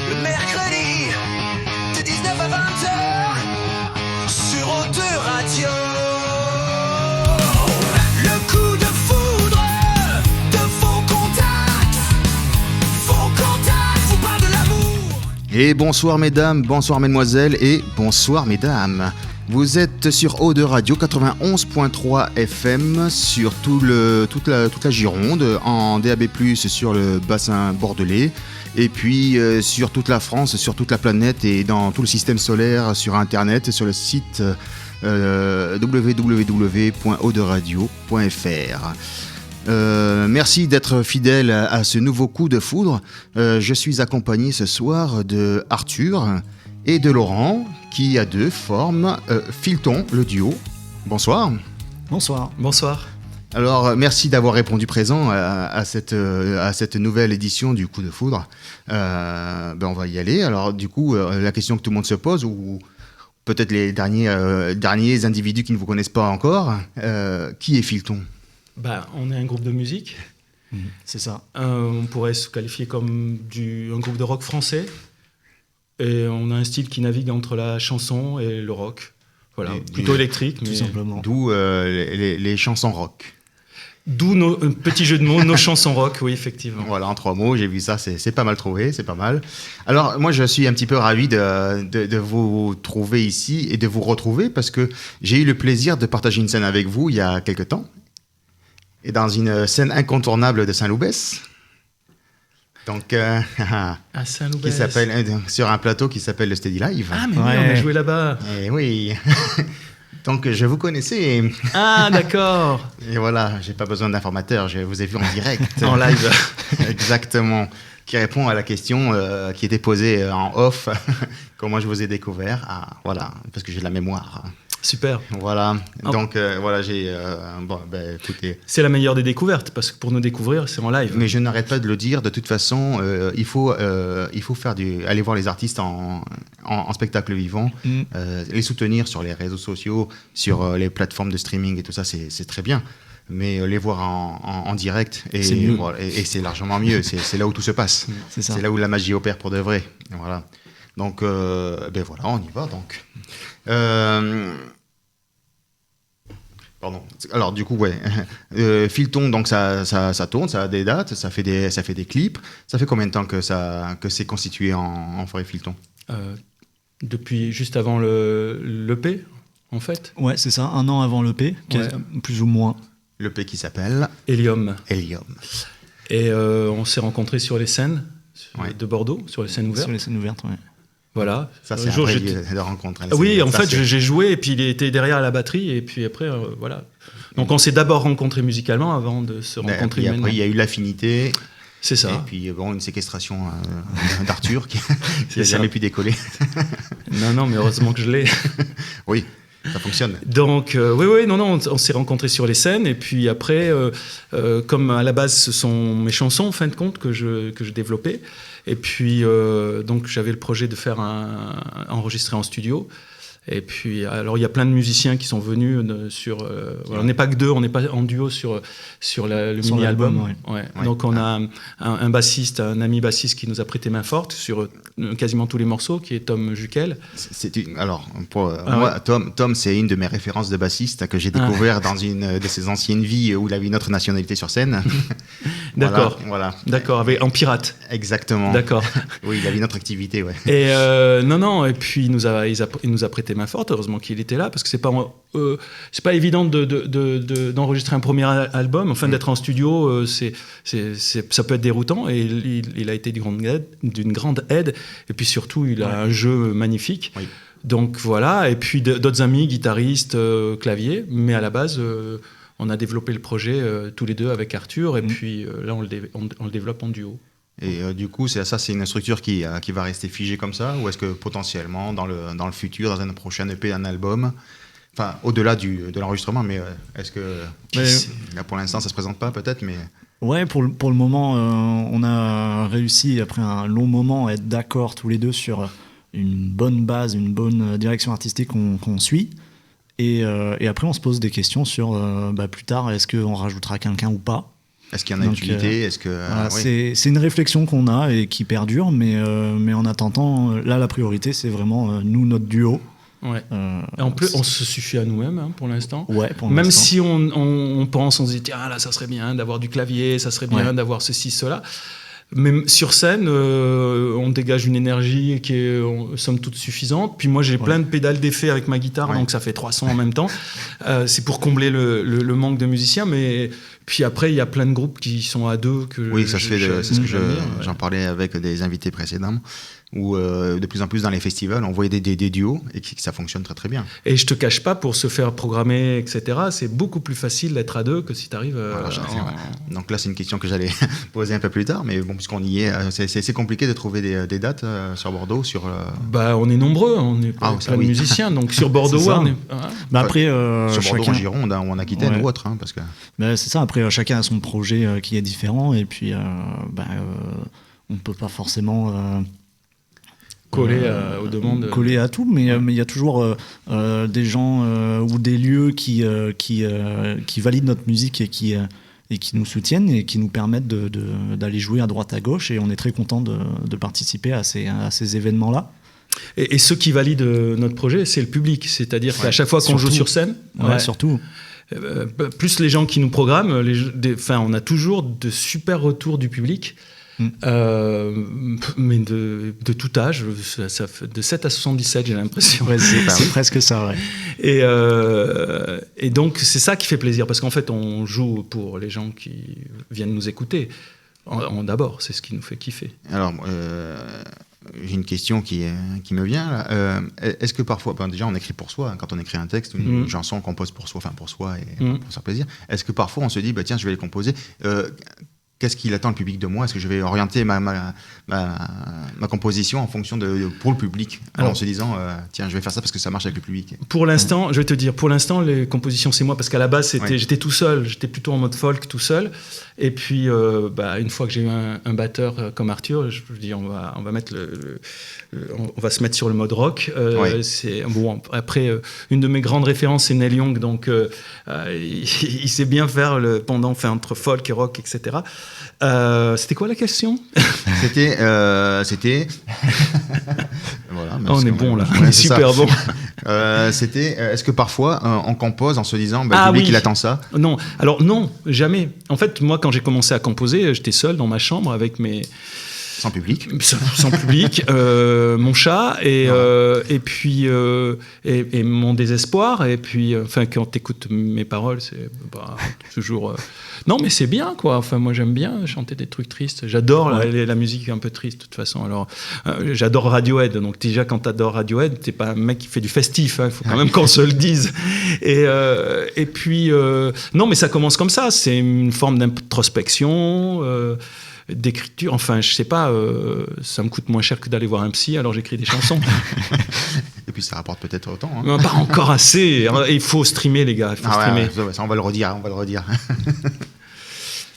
Le mercredi, de 19 à 20h, sur O2 Radio. Le coup de foudre, de faux contacts vous parle de l'amour. Et bonsoir mesdames, bonsoir mesdemoiselles et bonsoir mesdames. Vous êtes sur O2 Radio 91.3 FM sur toute la Gironde, en DAB+, sur le bassin bordelais, et puis sur toute la France, sur toute la planète et dans tout le système solaire, sur Internet, sur le site www.o2radio.fr. Merci d'être fidèle à ce nouveau coup de foudre. Je suis accompagné ce soir de Arthur et de Laurent, qui à deux forment Filton, le duo. Bonsoir. Bonsoir. Bonsoir. Alors, merci d'avoir répondu présent à cette nouvelle édition du coup de foudre. On va y aller. Alors, du coup, la question que tout le monde se pose, ou peut-être les derniers individus qui ne vous connaissent pas encore, qui est Filton ? On est un groupe de musique. C'est ça. On pourrait se qualifier comme un groupe de rock français. Et on a un style qui navigue entre la chanson et le rock. Voilà, plutôt électrique. Tout simplement. D'où les chansons rock. D'où un petit jeu de mots, nos chansons rock, oui, effectivement. Voilà, en 3 mots, j'ai vu ça, c'est pas mal trouvé, c'est pas mal. Alors, moi, je suis un petit peu ravi de vous trouver ici et de vous retrouver parce que j'ai eu le plaisir de partager une scène avec vous il y a quelques temps. Et dans une scène incontournable de Saint-Loubès. Donc, à Saint-Loubès. Qui s'appelle, sur un plateau qui s'appelle le Steady Live. Ah, mais oui, on a joué là-bas. Et oui. Donc, je vous connaissais. Ah, d'accord. Et voilà, j'ai pas besoin d'informateur, je vous ai vu en direct. En live. Exactement. Qui répond à la question qui était posée en off. Comment je vous ai découvert. Ah, voilà, parce que j'ai de la mémoire. Super. Voilà, donc voilà, j'ai... écoutez... C'est la meilleure des découvertes, parce que pour nous découvrir, c'est en live. Mais je n'arrête pas de le dire, de toute façon, il faut aller voir les artistes en spectacle vivant, les soutenir sur les réseaux sociaux, sur les plateformes de streaming et tout ça, c'est très bien. Mais les voir en direct, c'est mieux. Voilà, et c'est largement mieux, c'est là où tout se passe. C'est là où la magie opère pour de vrai. Voilà. Donc, voilà, on y va donc. Pardon. Alors du coup, Filton, donc ça tourne, ça a des dates, ça fait des clips. Ça fait combien de temps que c'est constitué en forêt Filton ? Depuis juste avant l'EP, en fait. Ouais, c'est ça, 1 an avant l'EP, plus ou moins. L'EP qui s'appelle Hélium. Et on s'est rencontrés sur les scènes de Bordeaux, sur les scènes ouvertes. Sur les scènes ouvertes, ouais. Voilà. Ça, c'est un vrai lieu de rencontre. Oui, en fait, j'ai joué et puis il était derrière la batterie et puis après, voilà. Donc on s'est d'abord rencontrés musicalement avant de se rencontrer et maintenant. Après, il y a eu l'affinité. C'est ça. Et puis, une séquestration d'Arthur qui n'a jamais pu décoller. Non, mais heureusement que je l'ai. Oui, ça fonctionne. Donc, on s'est rencontrés sur les scènes et puis après, comme à la base, ce sont mes chansons, en fin de compte, que je développais. Et puis, donc, j'avais le projet de faire enregistrer en studio. Et puis, alors, il y a plein de musiciens qui sont venus sur... on n'est pas que 2, on n'est pas en duo sur le mini-album. Ouais. Donc, on a un bassiste, un ami bassiste qui nous a prêté main forte sur quasiment tous les morceaux, qui est Tom Jukel. Moi, Tom, c'est une de mes références de bassiste que j'ai découvert dans une de ses anciennes vies où il avait une autre nationalité sur scène. D'accord. Voilà. D'accord, en pirate. Exactement. D'accord. Oui, il avait une autre activité, ouais. Et et puis il nous a prêté main forte, heureusement qu'il était là, parce que c'est pas évident d'enregistrer un premier album, enfin d'être en studio, ça peut être déroutant, et il a été d'une grande aide, et puis surtout il a un jeu magnifique. Oui. Donc voilà, et puis d'autres amis, guitaristes, clavier, mais à la base... on a développé le projet tous les deux avec Arthur, et puis là, on le développe en duo. Et du coup, c'est une structure qui va rester figée comme ça, ou est-ce que potentiellement, dans le futur, dans un prochain EP, un album, enfin, au-delà de l'enregistrement, mais est-ce que... Là, pour l'instant, ça se présente pas, peut-être, mais... Ouais, pour le moment, on a réussi, après un long moment, à être d'accord tous les deux sur une bonne base, une bonne direction artistique qu'on suit. Et après, on se pose des questions sur plus tard, est-ce qu'on rajoutera quelqu'un ou pas ? Est-ce qu'il y en a Donc, utilité? Est-ce que Voilà, oui. c'est une réflexion qu'on a et qui perdure, mais en attendant, là, la priorité, c'est vraiment nous, notre duo. Ouais. Et en plus, on se suffit à nous-mêmes pour l'instant. Ouais, pour Même l'instant. si on pense, on se dit, tiens, là, ça serait bien d'avoir du clavier, ça serait bien Ouais. d'avoir ceci, cela. Mais sur scène, on dégage une énergie qui est, somme toute, suffisante. Puis moi, j'ai plein de pédales d'effets avec ma guitare, Ouais. donc ça fait 3 sons en même temps. C'est pour combler le manque de musiciens. Mais puis après, il y a plein de groupes qui sont à deux. Oui, ça se fait. C'est ce que j'aime bien, ouais. j'en parlais avec des invités précédemment, où de plus en plus dans les festivals, on voyait des duos et que ça fonctionne très très bien. Et je te cache pas, pour se faire programmer, etc., c'est beaucoup plus facile d'être à deux que si tu arrives Voilà, Donc là, c'est une question que j'allais poser un peu plus tard, mais bon, puisqu'on y est, c'est compliqué de trouver des dates sur Bordeaux, Bah, on est nombreux, on est Ah, plein ça, de oui. musiciens, donc sur Bordeaux, C'est ça. on est... Mais après, sur Bordeaux, chacun, en Gironde, hein, ou en Aquitaine Ouais. ou autre, hein, parce que c'est ça. Après, chacun a son projet qui est différent, et puis on peut pas forcément Collé aux demandes. coller à tout, mais il y a toujours des gens ou des lieux qui valident notre musique et qui nous soutiennent et qui nous permettent d'aller jouer à droite à gauche, et on est très content de participer à ces événements-là. Et ceux qui valident notre projet, c'est le public. C'est-à-dire qu'à chaque fois qu'on joue Surtout. sur scène, Ouais, surtout. plus les gens qui nous programment, on a toujours de super retours du public. Mais de tout âge, ça fait de 7 à 77, j'ai l'impression. Ouais, c'est presque ça, ouais. Et donc, c'est ça qui fait plaisir, parce qu'en fait, on joue pour les gens qui viennent nous écouter. D'abord, c'est ce qui nous fait kiffer. Alors, j'ai une question qui me vient là. Est-ce que parfois, déjà on écrit pour soi, hein, quand on écrit un texte, une chanson, on compose pour soi et pour se faire plaisir. Est-ce que parfois on se dit, tiens, je vais les composer, qu'est-ce qu'il attend le public de moi? Est-ce que je vais orienter ma composition en fonction pour le public, en se disant, tiens, je vais faire ça parce que ça marche avec le public? Pour l'instant, je vais te dire, pour l'instant, les compositions, c'est moi, parce qu'à la base, j'étais tout seul, j'étais plutôt en mode folk tout seul. Et puis, une fois que j'ai eu un batteur comme Arthur, je dis, on va mettre on va se mettre sur le mode rock. Après, une de mes grandes références, c'est Neil Young, donc il sait bien faire le pendant entre folk et rock, etc. C'était quoi la question? C'était voilà, on est bon là, ouais, on est c'est super ça. bon. C'était est-ce que parfois on compose en se disant le public oui. il attend ça? Non, alors non, jamais. En fait, moi quand j'ai commencé à composer, j'étais seul dans ma chambre avec Sans public. Sans public, mon chat et puis mon désespoir, et puis quand t'écoutes mes paroles, c'est toujours non, mais c'est bien quoi. Enfin, moi j'aime bien chanter des trucs tristes, j'adore la musique un peu triste de toute façon. Alors j'adore Radiohead, donc déjà quand t'adores Radiohead, t'es pas un mec qui fait du festif, il faut quand même qu'on se le dise. Et puis non, mais ça commence comme ça, c'est une forme d'introspection, d'écriture, enfin je sais pas, ça me coûte moins cher que d'aller voir un psy, alors j'écris des chansons. Et puis ça rapporte peut-être autant, hein. Pas encore assez, il faut streamer les gars, il faut streamer. Ça, on va le redire,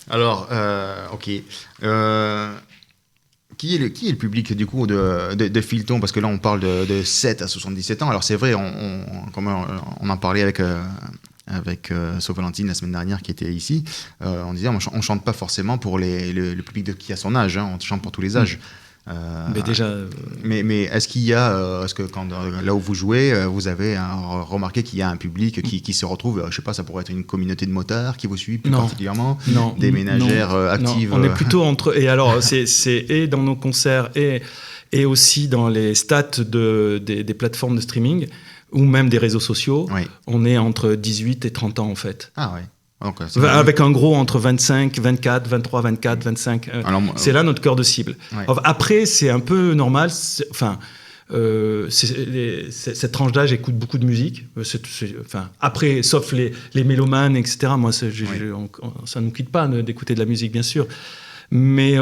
Alors ok, qui est le public du coup de Filton, parce que là on parle de 7 à 77 ans. Alors c'est vrai, on en parlait avec Sauf Valentine la semaine dernière qui était ici, on disait on chante pas forcément pour le public qui a son âge, hein, on chante pour tous les âges. Mais déjà, mais est-ce qu'il y a, est-ce que là où vous jouez, vous avez remarqué qu'il y a un public qui se retrouve, je sais pas, ça pourrait être une communauté de motards qui vous suit plus particulièrement, des ménagères actives. On est plutôt et alors c'est dans nos concerts et aussi dans les stats des plateformes de streaming ou même des réseaux sociaux. Oui. On est entre 18 et 30 ans en fait. Ah ouais. Donc, avec un gros entre 25, 24, 23, 24, 25. C'est là notre cœur de cible. Ouais. Après, c'est un peu normal. Cette tranche d'âge écoute beaucoup de musique. Après, sauf les mélomanes, etc. Moi, ça ne nous quitte pas d'écouter de la musique, bien sûr. Mais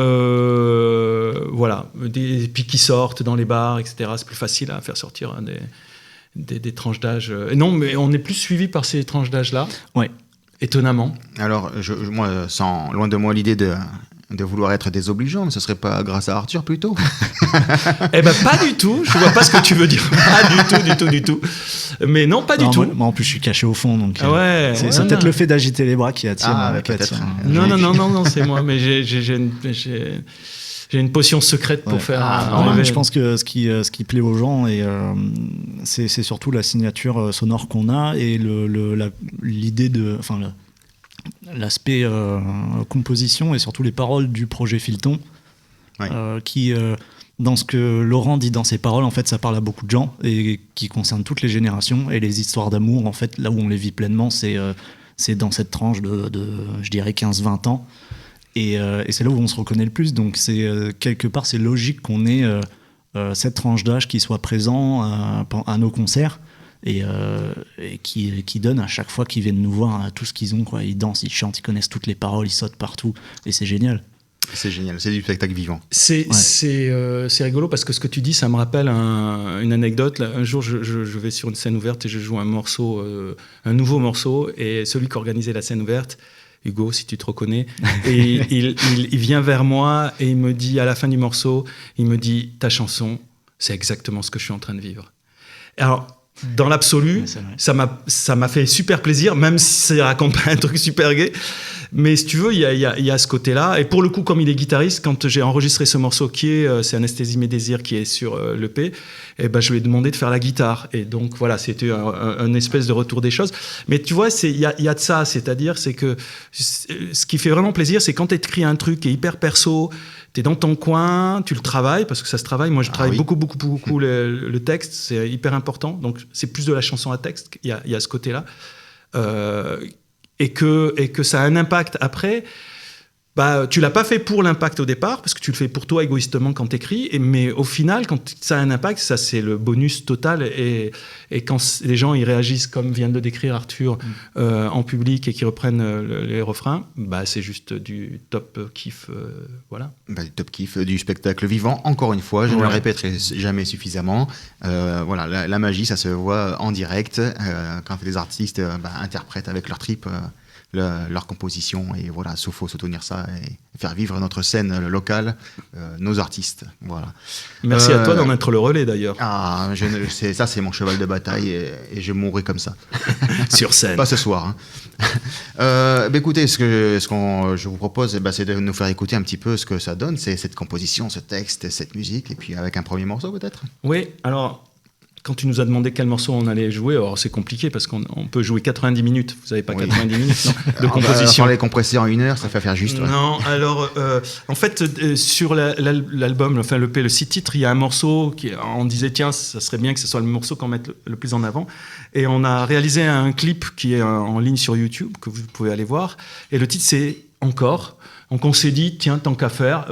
voilà. Et puis qui sortent dans les bars, etc. C'est plus facile à faire sortir des tranches d'âge. Non, mais on est plus suivi par ces tranches d'âge-là. Ouais. Étonnamment. Alors, moi, loin de moi l'idée de vouloir être désobligeant, mais ce serait pas grâce à Arthur plutôt? Eh ben pas du tout, je vois pas ce que tu veux dire. Pas du tout. Mais non, pas du tout. Moi, en plus, je suis caché au fond, donc Ouais, c'est voilà. peut-être le fait d'agiter les bras qui attire. Ah, qui peut-être. attire. Non, c'est moi, mais j'ai une potion secrète pour Ouais. faire Non, enlever. mais je pense que ce qui plaît aux gens, c'est surtout la signature sonore qu'on a et l'idée l'aspect composition et surtout les paroles du projet Filton, Ouais. qui dans ce que Laurent dit dans ses paroles, en fait, ça parle à beaucoup de gens et qui concerne toutes les générations. Et les histoires d'amour, en fait, là où on les vit pleinement, c'est dans cette tranche de je dirais 15-20 ans. Et c'est là où on se reconnaît le plus. Donc, quelque part, c'est logique qu'on ait cette tranche d'âge qui soit présent à nos concerts et qui donne à chaque fois qu'ils viennent nous voir tout ce qu'ils ont, quoi. Ils dansent, ils chantent, ils connaissent toutes les paroles, ils sautent partout. Et c'est génial. C'est génial, c'est du spectacle vivant. C'est rigolo parce que ce que tu dis, ça me rappelle une anecdote. Là, un jour, je vais sur une scène ouverte et je joue un morceau, un nouveau morceau, et celui qui organisait la scène ouverte, Hugo, si tu te reconnais, et il vient vers moi et il me dit, à la fin du morceau, il me dit, ta chanson, c'est exactement ce que je suis en train de vivre. Alors, dans l'absolu, Ouais, ça m'a fait super plaisir, même si ça raconte pas un truc super gai. Mais si tu veux, il y a ce côté-là. Et pour le coup, comme il est guitariste, quand j'ai enregistré ce morceau c'est Anesthésie Mes Désirs qui est sur l'EP, et ben, je lui ai demandé de faire la guitare. Et donc voilà, c'était un espèce de retour des choses. Mais tu vois, il y a de ça, c'est-à-dire, c'est que ce qui fait vraiment plaisir, c'est quand tu écris un truc qui est hyper perso, tu es dans ton coin, tu le travailles, parce que ça se travaille. Moi, je travaille beaucoup le texte, c'est hyper important. Donc, c'est plus de la chanson à texte, il y a ce côté-là. Et que ça a un impact après, bah, tu l'as pas fait pour l'impact au départ, parce que tu le fais pour toi égoïstement quand t'écris, mais au final, quand ça a un impact, ça c'est le bonus total, et quand les gens ils réagissent comme vient de le décrire Arthur en public et qui reprennent les refrains, bah, c'est juste du top kiff, voilà. Bah, top kiff du spectacle vivant, encore une fois, je ne le répéterai jamais suffisamment. Voilà, la magie, ça se voit en direct quand les artistes interprètent avec leur trip leur composition, et voilà, il faut soutenir ça et faire vivre notre scène locale, nos artistes. Voilà. Merci à toi d'en être le relais d'ailleurs. Ah, ça c'est mon cheval de bataille, et je mourrai comme ça. Sur scène. Pas ce soir. Écoutez, je vous propose, c'est de nous faire écouter un petit peu ce que ça donne, c'est cette composition, ce texte, cette musique, et puis avec un premier morceau peut-être. Oui, alors quand tu nous as demandé quel morceau on allait jouer, alors c'est compliqué parce qu'on peut jouer 90 minutes. Vous n'avez pas 90 minutes de composition. On les compresser en 1 heure, ça fait faire juste. Ouais. Non, alors en fait sur l'album, enfin l'EP, le 6 titres, il y a un morceau on disait tiens, ça serait bien que ce soit le morceau qu'on mette le plus en avant. Et on a réalisé un clip qui est en ligne sur YouTube que vous pouvez aller voir. Et le titre c'est Encore. Donc on s'est dit, tiens, tant qu'à faire,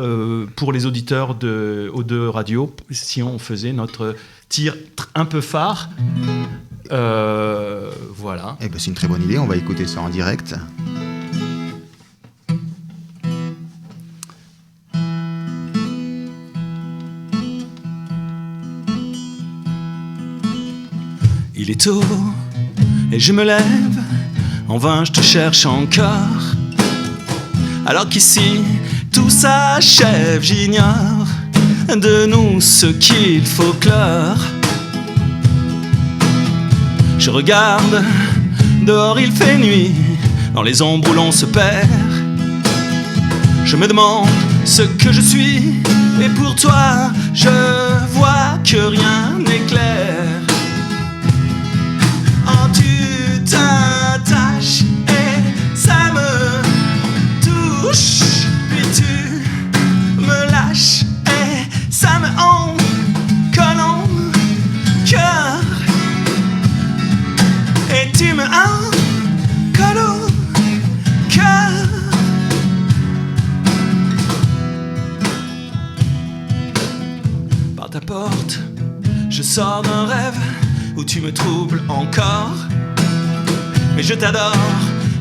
pour les auditeurs de O2 Radio, si on faisait notre tir un peu phare. Voilà. Eh ben, c'est une très bonne idée, on va écouter ça en direct. Il est tôt et je me lève, en vain je te cherche encore. Alors qu'ici tout s'achève, j'ignore de nous ce qu'il faut clore. Je regarde, dehors il fait nuit, dans les ombres où l'on se perd. Je me demande ce que je suis, et pour toi je vois que rien n'est clair. Oh, tu t'attaches et ça me touche, puis tu me lâches et ça me hante, colle en cœur. Et tu me hantes, colle au cœur. Par ta porte, je sors d'un rêve où tu me troubles encore. Mais je t'adore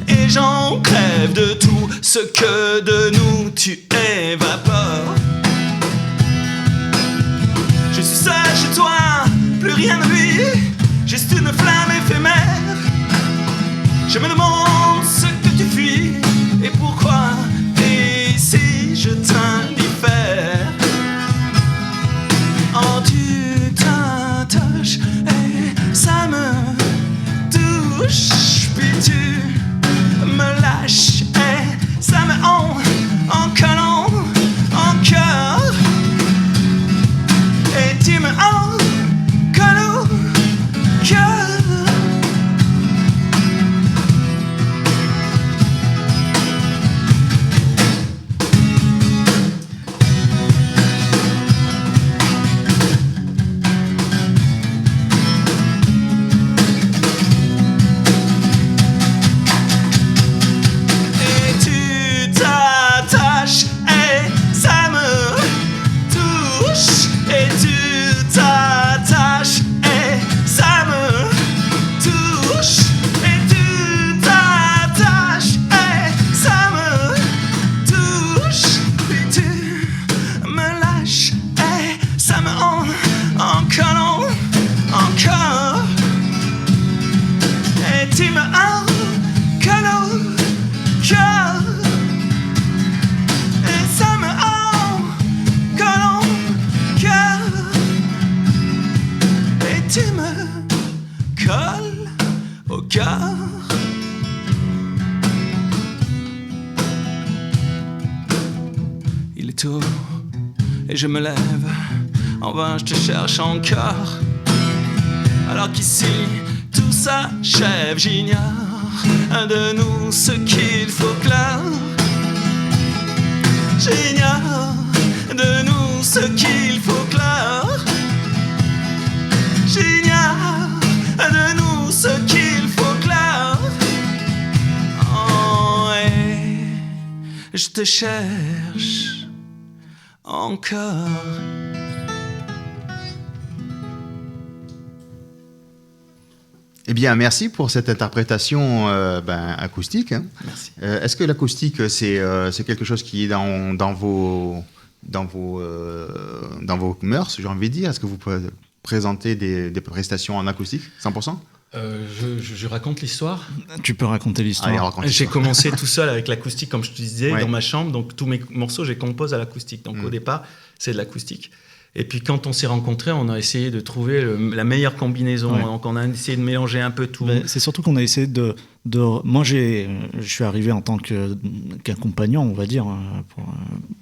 et j'en crève de tout ce que de nous tu évapores. Je suis seul chez toi, plus rien ne brille, juste une flamme éphémère. Je me demande ce que tu fuis et pourquoi. Et si je t'indiffère. Oh, tu t'attaches et ça me touche, puis tu me lâches et ça me hante en collant en cœur. Et tu me hante colle au cœur. Et je me lève, en vain je te cherche encore. Alors qu'ici tout s'achève, j'ignore de nous ce qu'il faut clore. J'ignore de nous ce qu'il faut clore. J'ignore de nous ce qu'il faut clore. Oh, et je te cherche encore. Eh bien, merci pour cette interprétation acoustique. Hein. Merci. Est-ce que l'acoustique, c'est quelque chose qui est dans vos mœurs, j'ai envie de dire? Est-ce que vous pouvez présenter des prestations en acoustique, 100%? Je raconte l'histoire. Tu peux raconter l'histoire. Allez, raconte J'ai l'histoire. commencé tout seul avec l'acoustique, comme je te disais, Ouais. dans ma chambre. Donc tous mes morceaux, je les compose à l'acoustique. Donc au départ, c'est de l'acoustique. Et puis quand on s'est rencontrés, on a essayé de trouver la meilleure combinaison. Ouais. Donc on a essayé de mélanger un peu tout. C'est surtout qu'on a essayé de moi, je suis arrivé en tant qu'accompagnant, on va dire,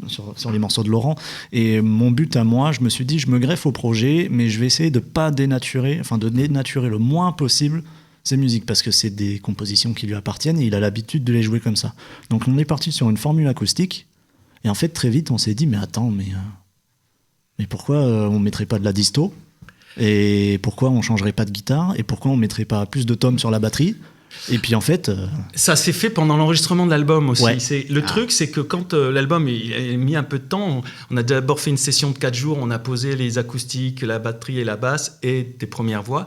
sur les morceaux de Laurent. Et mon but à moi, je me suis dit, je me greffe au projet, mais je vais essayer de dénaturer le moins possible ces musiques, parce que c'est des compositions qui lui appartiennent et il a l'habitude de les jouer comme ça. Donc on est parti sur une formule acoustique. Et en fait, très vite, on s'est dit, mais attends, mais pourquoi on ne mettrait pas de la disto? Et pourquoi on ne changerait pas de guitare? Et pourquoi on ne mettrait pas plus de tomes sur la batterie? Et puis en fait... Ça s'est fait pendant l'enregistrement de l'album aussi. Ouais. Truc, c'est que quand l'album il a mis un peu de temps, on a d'abord fait une session de 4 jours, on a posé les acoustiques, la batterie et la basse et des premières voix.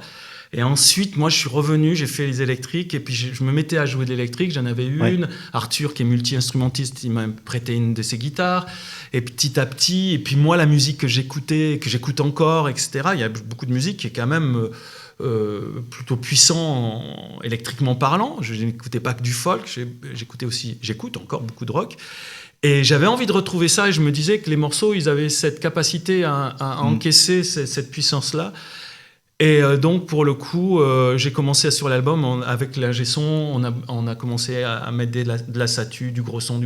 Et ensuite, moi, je suis revenu, j'ai fait les électriques, et puis je me mettais à jouer de l'électrique. J'en avais une. Ouais. Arthur, qui est multi-instrumentiste, il m'a prêté une de ses guitares. Et petit à petit, et puis moi, la musique que j'écoutais, que j'écoute encore, etc. Il y a beaucoup de musique qui est quand même plutôt puissant électriquement parlant. Je n'écoutais pas que du folk, j'écoute encore beaucoup de rock. Et j'avais envie de retrouver ça, et je me disais que les morceaux, ils avaient cette capacité à encaisser cette puissance-là. Et donc, pour le coup, j'ai commencé sur l'album avec l'ingé son, on a commencé à mettre de la satu, du gros son.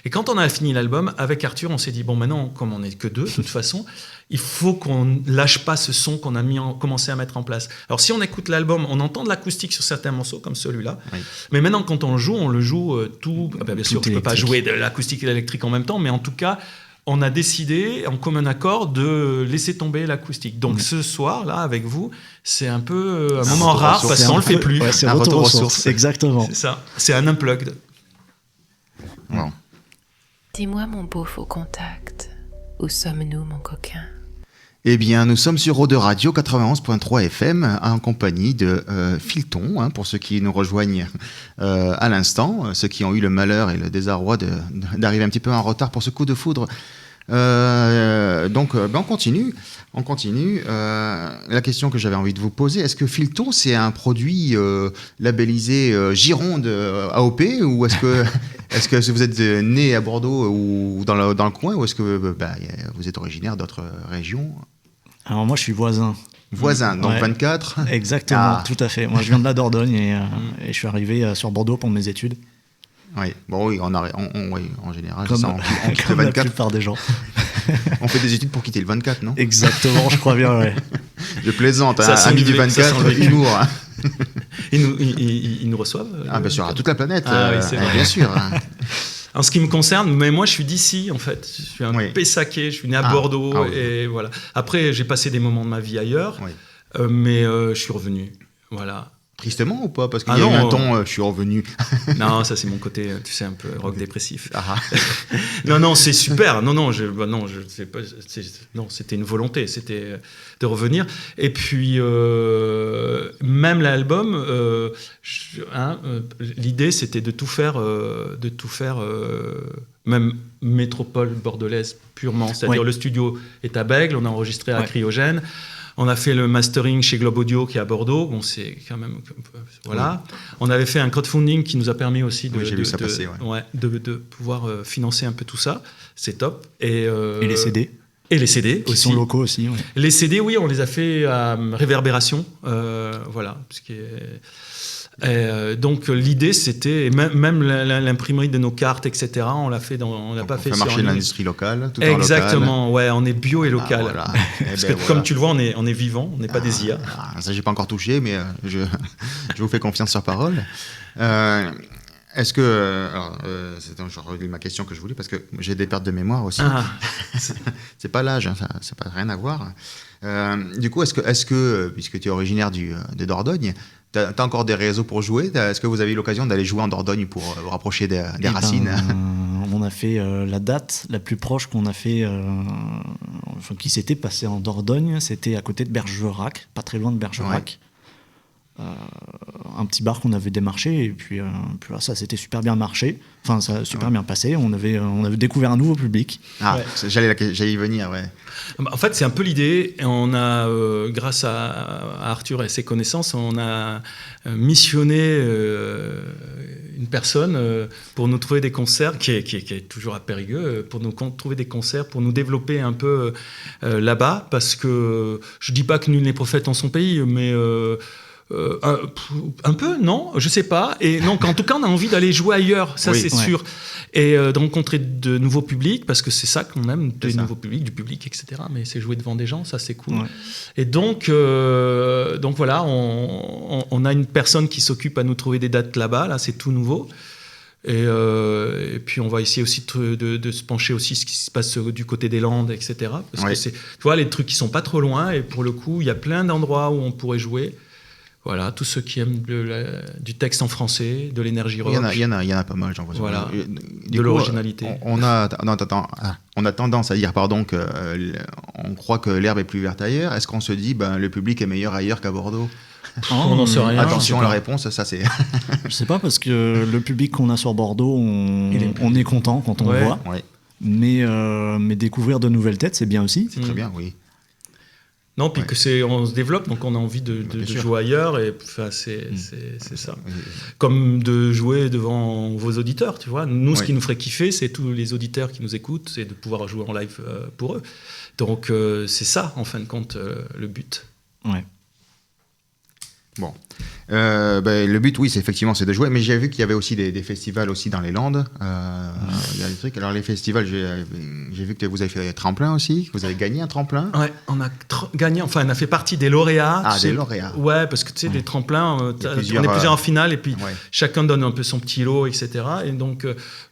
Et quand on a fini l'album, avec Arthur, on s'est dit, bon, maintenant, comme on n'est que deux, de toute façon, il faut qu'on lâche pas ce son qu'on a commencé à mettre en place. Alors, si on écoute l'album, on entend de l'acoustique sur certains morceaux, comme celui-là. Oui. Mais maintenant, quand on le joue tout. Bien sûr, je ne peux pas jouer de l'acoustique et de l'électrique en même temps, mais en tout cas, on a décidé, en commun accord, de laisser tomber l'acoustique. Donc ce soir, là, avec vous, c'est un peu un moment rare, parce qu'on ne le fait plus. Ouais, c'est un retour aux sources. Exactement. C'est ça. C'est un unplugged. Bon. Dis-moi, mon beau faux contact, où sommes-nous, mon coquin? Eh bien, nous sommes sur Eau de Radio 91.3 FM en compagnie de Philton, pour ceux qui nous rejoignent à l'instant, ceux qui ont eu le malheur et le désarroi d'arriver un petit peu en retard pour ce coup de foudre. Donc Donc, on continue. La question que j'avais envie de vous poser, est-ce que Filton, c'est un produit labellisé Gironde AOP, ou est-ce que vous êtes né à Bordeaux ou dans le coin, ou est-ce que vous êtes originaire d'autres régions? Alors moi, je suis voisin. Voisin, donc Ouais. 24. Exactement, Ah. tout à fait. Moi, je viens de la Dordogne et je suis arrivé sur Bordeaux pour mes études. Oui, bon, oui, oui, en général, Comme, c'est ça, on quitte le comme la 24. plupart des gens. On fait des études pour quitter le 24, non? Exactement, je crois bien, ouais. Je plaisante, Ça hein, sent amis le du vécu, ça sent 24, le vécu. humour. Hein. Ils nous reçoivent. Ah, bien sûr, à toute la planète. Ah, oui, c'est vrai. Bien sûr. Hein. En ce qui me concerne, mais moi je suis d'ici en fait. Je suis un Oui. Pessaquais, je suis né à Ah. Bordeaux Ah oui. et voilà. Après j'ai passé des moments de ma vie ailleurs, Oui. mais je suis revenu. Voilà. Tristement ou pas? Parce qu'il Ah y a eu non, un ton, je suis revenu. Non, ça c'est mon côté, tu sais, un peu rock dépressif. Ah, Non, c'est super. Non, je sais pas. Non, c'était une volonté, c'était de revenir. Et puis même l'album, l'idée c'était de tout faire, même métropole bordelaise purement. C'est-à-dire Oui. le studio est à Bègles, on a enregistré à Ouais. Cryogène. On a fait le mastering chez Globe Audio qui est à Bordeaux. Bon, c'est quand même voilà. On avait fait un crowdfunding qui nous a permis aussi de, Oui, j'ai vu ça passer, ouais. de pouvoir financer un peu tout ça. C'est top. Et Et les CD, Et les CD qui aussi. sont locaux aussi. Ouais. Les CD, oui, on les a fait à Réverbération. Voilà. Ce qui est... donc l'idée c'était et même l'imprimerie de nos cartes, etc. On l'a fait on l'a donc pas on fait fait sur marcher un- l'industrie locale, tout Exactement, ouais, on est bio et en local. local. Ah, voilà. Eh Parce ben, que voilà. comme tu le vois, on est vivant, on n'est pas des IA. Ça, j'ai pas encore touché, mais je vous fais confiance sur parole. Est-ce que... je relis ma question que je voulais, parce que j'ai des pertes de mémoire aussi. Ah, C'est pas l'âge, hein, ça n'a pas rien à voir. Du coup, est-ce que puisque tu es originaire de Dordogne, tu as encore des réseaux pour jouer? Est-ce que vous avez eu l'occasion d'aller jouer en Dordogne pour vous rapprocher des Eh ben, racines? on a fait la date la plus proche qu'on a fait, qui s'était passée en Dordogne, c'était à côté de Bergerac, pas très loin de Bergerac. Un petit bar qu'on avait démarché, et puis là, ça s'était super bien marché. Enfin, ça a super bien passé. On avait découvert un nouveau public. Ah, Ouais. j'allais y venir, ouais. en fait, c'est un peu l'idée. Et on a, grâce à Arthur et ses connaissances, on a missionné une personne pour nous trouver des concerts, qui est toujours à Périgueux, pour nous trouver des concerts, pour nous développer un peu là-bas, parce que je dis pas que nul n'est prophète en son pays, mais un peu, non, je sais pas. Et donc, en tout cas, on a envie d'aller jouer ailleurs, ça Oui. c'est Ouais. sûr. Et de rencontrer de nouveaux publics, parce que c'est ça qu'on aime, C'est des ça. nouveaux publics, du public, etc. Mais c'est jouer devant des gens, ça c'est cool. Ouais. Et donc voilà, on a une personne qui s'occupe à nous trouver des dates là-bas, là c'est tout nouveau. Et puis on va essayer aussi de se pencher aussi ce qui se passe du côté des Landes, etc. Parce Ouais. que c'est, tu vois, les trucs qui sont pas trop loin, et pour le coup, il y a plein d'endroits où on pourrait jouer. Voilà, tous ceux qui aiment du texte en français, de l'énergie rock. Il y en a pas mal, j'en vois. Voilà. Du De coup, l'originalité. On a tendance à dire, pardon, que on croit que l'herbe est plus verte ailleurs. Est-ce qu'on se dit, le public est meilleur ailleurs qu'à Bordeaux? On n'en sait rien. Attention, je sais la pas. réponse, ça c'est... Je sais pas, parce que le public qu'on a sur Bordeaux, on est content quand on Ouais. le voit. Ouais, Mais découvrir de nouvelles têtes, c'est bien aussi. c'est très bien, oui. Non, puis que on se développe, donc on a envie de Bien sûr. jouer ailleurs, et enfin, c'est ça. Comme de jouer devant vos auditeurs, tu vois. Nous, ce Oui. qui nous ferait kiffer, c'est tous les auditeurs qui nous écoutent, c'est de pouvoir jouer en live pour eux. Donc c'est ça, en fin de compte, le but. Ouais. Bon. Le but, oui, c'est de jouer, mais j'ai vu qu'il y avait aussi des festivals aussi dans les Landes. Il y a des trucs. Alors les festivals, j'ai vu que vous avez fait des tremplins aussi, que vous avez gagné un tremplin. Ouais, on a gagné, enfin, on a fait partie des lauréats. Ah, tu sais. des lauréats. Ouais, parce que tu sais, des tremplins, on est plusieurs, plusieurs en finale, et puis Ouais. chacun donne un peu son petit lot, etc. Et donc,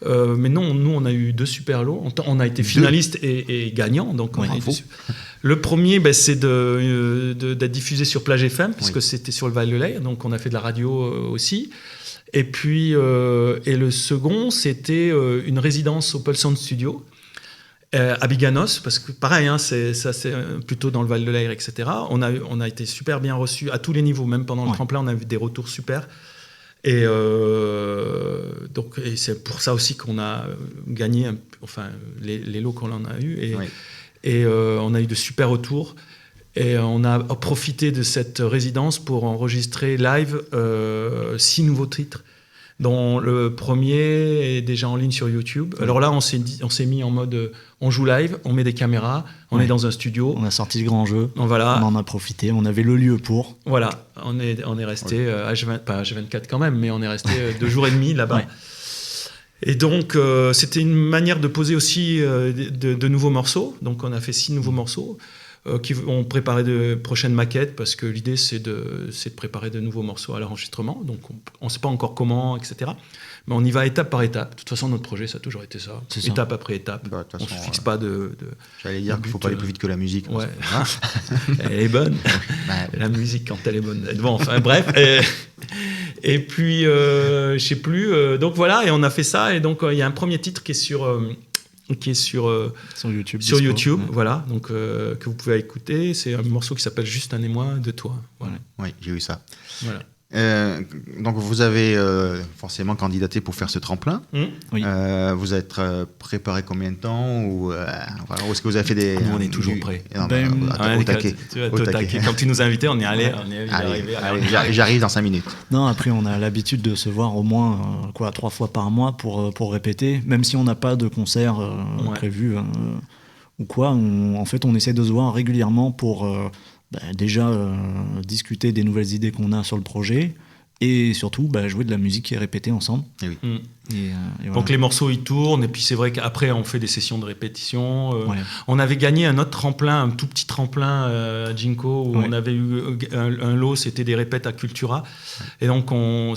mais non, nous, on a eu 2 super lots. On a été finaliste et gagnant. Donc, on Ouais, a été bravo. Le premier, c'est d'être diffusé sur Plage FM, puisque Oui. c'était sur le Val-de-Lay. Donc, on a fait de la radio aussi. Et puis, et le second, c'était une résidence au Pulse Sound Studio. À Biganos, parce que pareil, hein, c'est plutôt dans le Val-de-Lay, etc. On a été super bien reçus à tous les niveaux, même pendant le Ouais. tremplin, on a eu des retours super. Et et c'est pour ça aussi qu'on a gagné les lots qu'on en a eu. Oui. Et on a eu de super retours. Et on a profité de cette résidence pour enregistrer live 6 nouveaux titres, dont le premier est déjà en ligne sur YouTube. Alors là, on s'est mis en mode on joue live, on met des caméras, on est dans un studio. On a sorti le grand jeu, Voilà. on en a profité, on avait le lieu pour. Voilà, on est resté pas H24 quand même, mais on est resté 2 jours et demi là-bas. Ouais. Et donc, c'était une manière de poser aussi de nouveaux morceaux. Donc, on a fait 6 nouveaux morceaux qui ont préparé de prochaines maquettes parce que l'idée, c'est de préparer de nouveaux morceaux à l'enregistrement. Donc, on ne sait pas encore comment, etc. Mais on y va étape par étape. De toute façon, notre projet, ça a toujours été ça. C'est ça. Étape après étape. Bah, de toute On ne façon, se fixe pas de J'allais dire qu'il ne faut pas aller plus vite que la musique. Ouais. Parce que, Elle est bonne. bah, La musique, quand elle est bonne. Bon, enfin, bref. Et puis, je sais plus. Donc voilà, et on a fait ça. Et donc, il y a un premier titre qui est sur YouTube. sur dispo. YouTube, Ouais. voilà, donc que vous pouvez écouter. C'est un morceau qui s'appelle Juste un émoi de toi. Voilà. oui, j'ai eu ça. Voilà. Donc vous avez forcément candidaté pour faire ce tremplin. Oui. Vous êtes préparé combien de temps ou voilà, ou est-ce que vous avez fait des... Nous, on est toujours prêts. Non, Ben, au taquet. Tu vois, Au au taquet. taquet. Quand tu nous as invités, on y allait. On est Allez, arrivé. j'arrive dans 5 minutes. Non, après, on a l'habitude de se voir au moins 3 fois par mois pour répéter, même si on n'a pas de concert Ouais. prévu ou quoi. En fait, on essaie de se voir régulièrement pour déjà discuter des nouvelles idées qu'on a sur le projet et surtout jouer de la musique et répéter ensemble. Eh oui. Mm. Et Donc voilà. les morceaux ils tournent et puis c'est vrai qu'après on fait des sessions de répétition. Ouais. On avait gagné un autre tremplin, un tout petit tremplin à Jinko où Ouais. on avait eu un lot, c'était des répètes à Cultura et donc on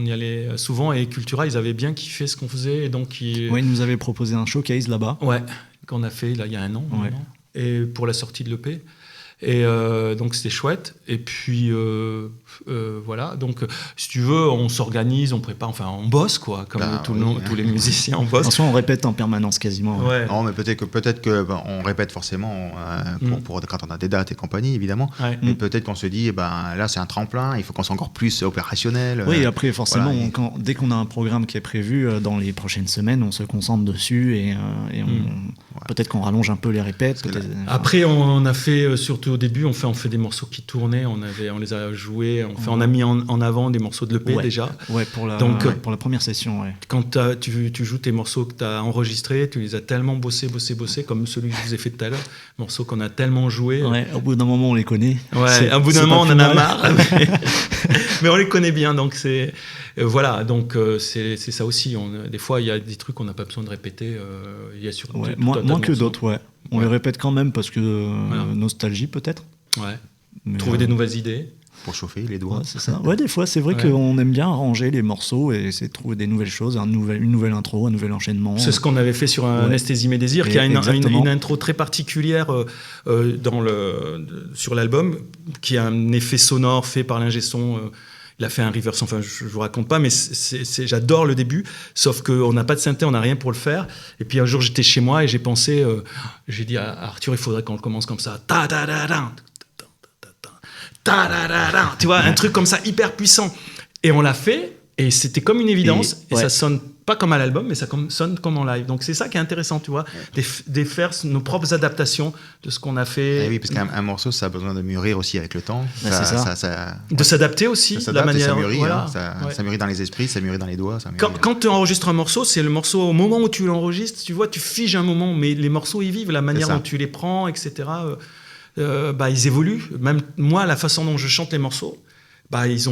y allait souvent et Cultura ils avaient bien kiffé ce qu'on faisait et donc Ouais, ils nous avaient proposé un showcase là-bas. ouais qu'on a fait là il y a un an Ouais. maintenant, et pour la sortie de l'EP. Et donc c'était chouette. Et puis voilà. Donc si tu veux, on s'organise, on prépare, enfin on bosse quoi, comme Bah, tous oui. les musiciens on bosse. En soi, on répète en permanence quasiment. Ouais. Non, mais peut-être que on répète forcément pour quand on a des dates et compagnie, évidemment. Ouais. Mais peut-être qu'on se dit, là, c'est un tremplin, il faut qu'on soit encore plus opérationnel. Oui, après, forcément, voilà, et- dès qu'on a un programme qui est prévu dans les prochaines semaines, on se concentre dessus et peut-être qu'on rallonge un peu les répètes. Parce que peut-être- Après, on a fait, surtout au début, on fait des morceaux qui tournaient, on les a joués, on a mis en avant des morceaux de l'EP Ouais. déjà. Ouais, pour la première session, ouais. Quand tu joues tes morceaux que tu as enregistrés, tu les as tellement bossés, comme celui que je vous ai fait tout à l'heure, morceaux qu'on a tellement joués. Ouais, au bout d'un moment, on les connaît. Ouais, au bout d'un c'est moment, on pas en plus a mal. marre. Mais on les connaît bien, donc c'est... voilà, donc c'est ça aussi. Des fois, il y a des trucs qu'on n'a pas besoin de répéter. Il y a sur Ouais, tout un tas de moins que morceaux. d'autres, ouais. On Ouais. les répète quand même parce que Voilà. nostalgie peut-être. Ouais. Mais, Trouver des nouvelles idées. Pour chauffer les doigts. Ouais, c'est ça. Ouais, des fois, c'est vrai Ouais. qu'on aime bien arranger les morceaux et essayer de trouver des nouvelles choses, une nouvelle intro, un nouvel enchaînement. C'est ce qu'on avait fait sur Anesthésie Mes Désirs, qui a Exactement. une intro très particulière sur l'album, qui a un effet sonore fait par l'ingé son. Il a fait un reverse, enfin je vous raconte pas, mais j'adore le début, sauf qu'on n'a pas de synthé, on n'a rien pour le faire. Et puis un jour j'étais chez moi et j'ai pensé, j'ai dit à Arthur, il faudrait qu'on le commence comme ça. Ta da da da, ta da da da, tu vois, un truc comme ça hyper puissant. Et on l'a fait et c'était comme une évidence et ouais. ça sonne pas comme à l'album, mais ça sonne comme en live. Donc c'est ça qui est intéressant, tu vois, de faire nos propres adaptations de ce qu'on a fait. Eh oui, parce qu'un morceau, ça a besoin de mûrir aussi avec le temps. Ouais, c'est ça. De s'adapter aussi, Ça la s'adapte et manière. ça mûrit, voilà. ça mûrit dans les esprits, ça mûrit dans les doigts. Ça mûrit, Quand tu enregistres un morceau, c'est le morceau au moment où tu l'enregistres, tu vois, tu figes un moment, mais les morceaux ils vivent, la manière ça. dont tu les prends, etc. Ils évoluent. Même moi, la façon dont je chante les morceaux,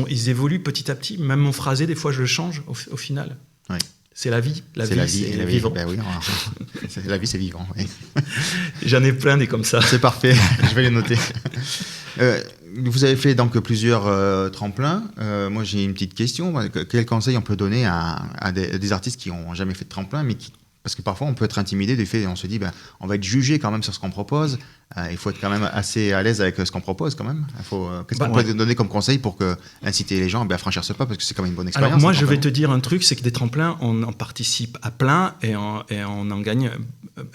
ils évoluent petit à petit. Même mon phrasé, des fois, je le change au final. Oui. C'est la vie. c'est la vie, c'est vivant. Ben oui, la vie, c'est vivant. Oui. J'en ai plein des comme ça. C'est parfait, je vais les noter. Vous avez fait donc plusieurs tremplins. Moi, j'ai une petite question. Quel conseil on peut donner à des artistes qui n'ont jamais fait de tremplin, mais parce que parfois on peut être intimidé du fait, on se dit, on va être jugé quand même sur ce qu'on propose. Il faut être quand même assez à l'aise avec ce qu'on propose quand même. Qu'est-ce qu'on peut donner comme conseil pour inciter les gens à franchir ce pas, parce que c'est quand même une bonne expérience. Alors moi, je vais te dire un truc, c'est que des tremplins, on en participe à plein et on en gagne.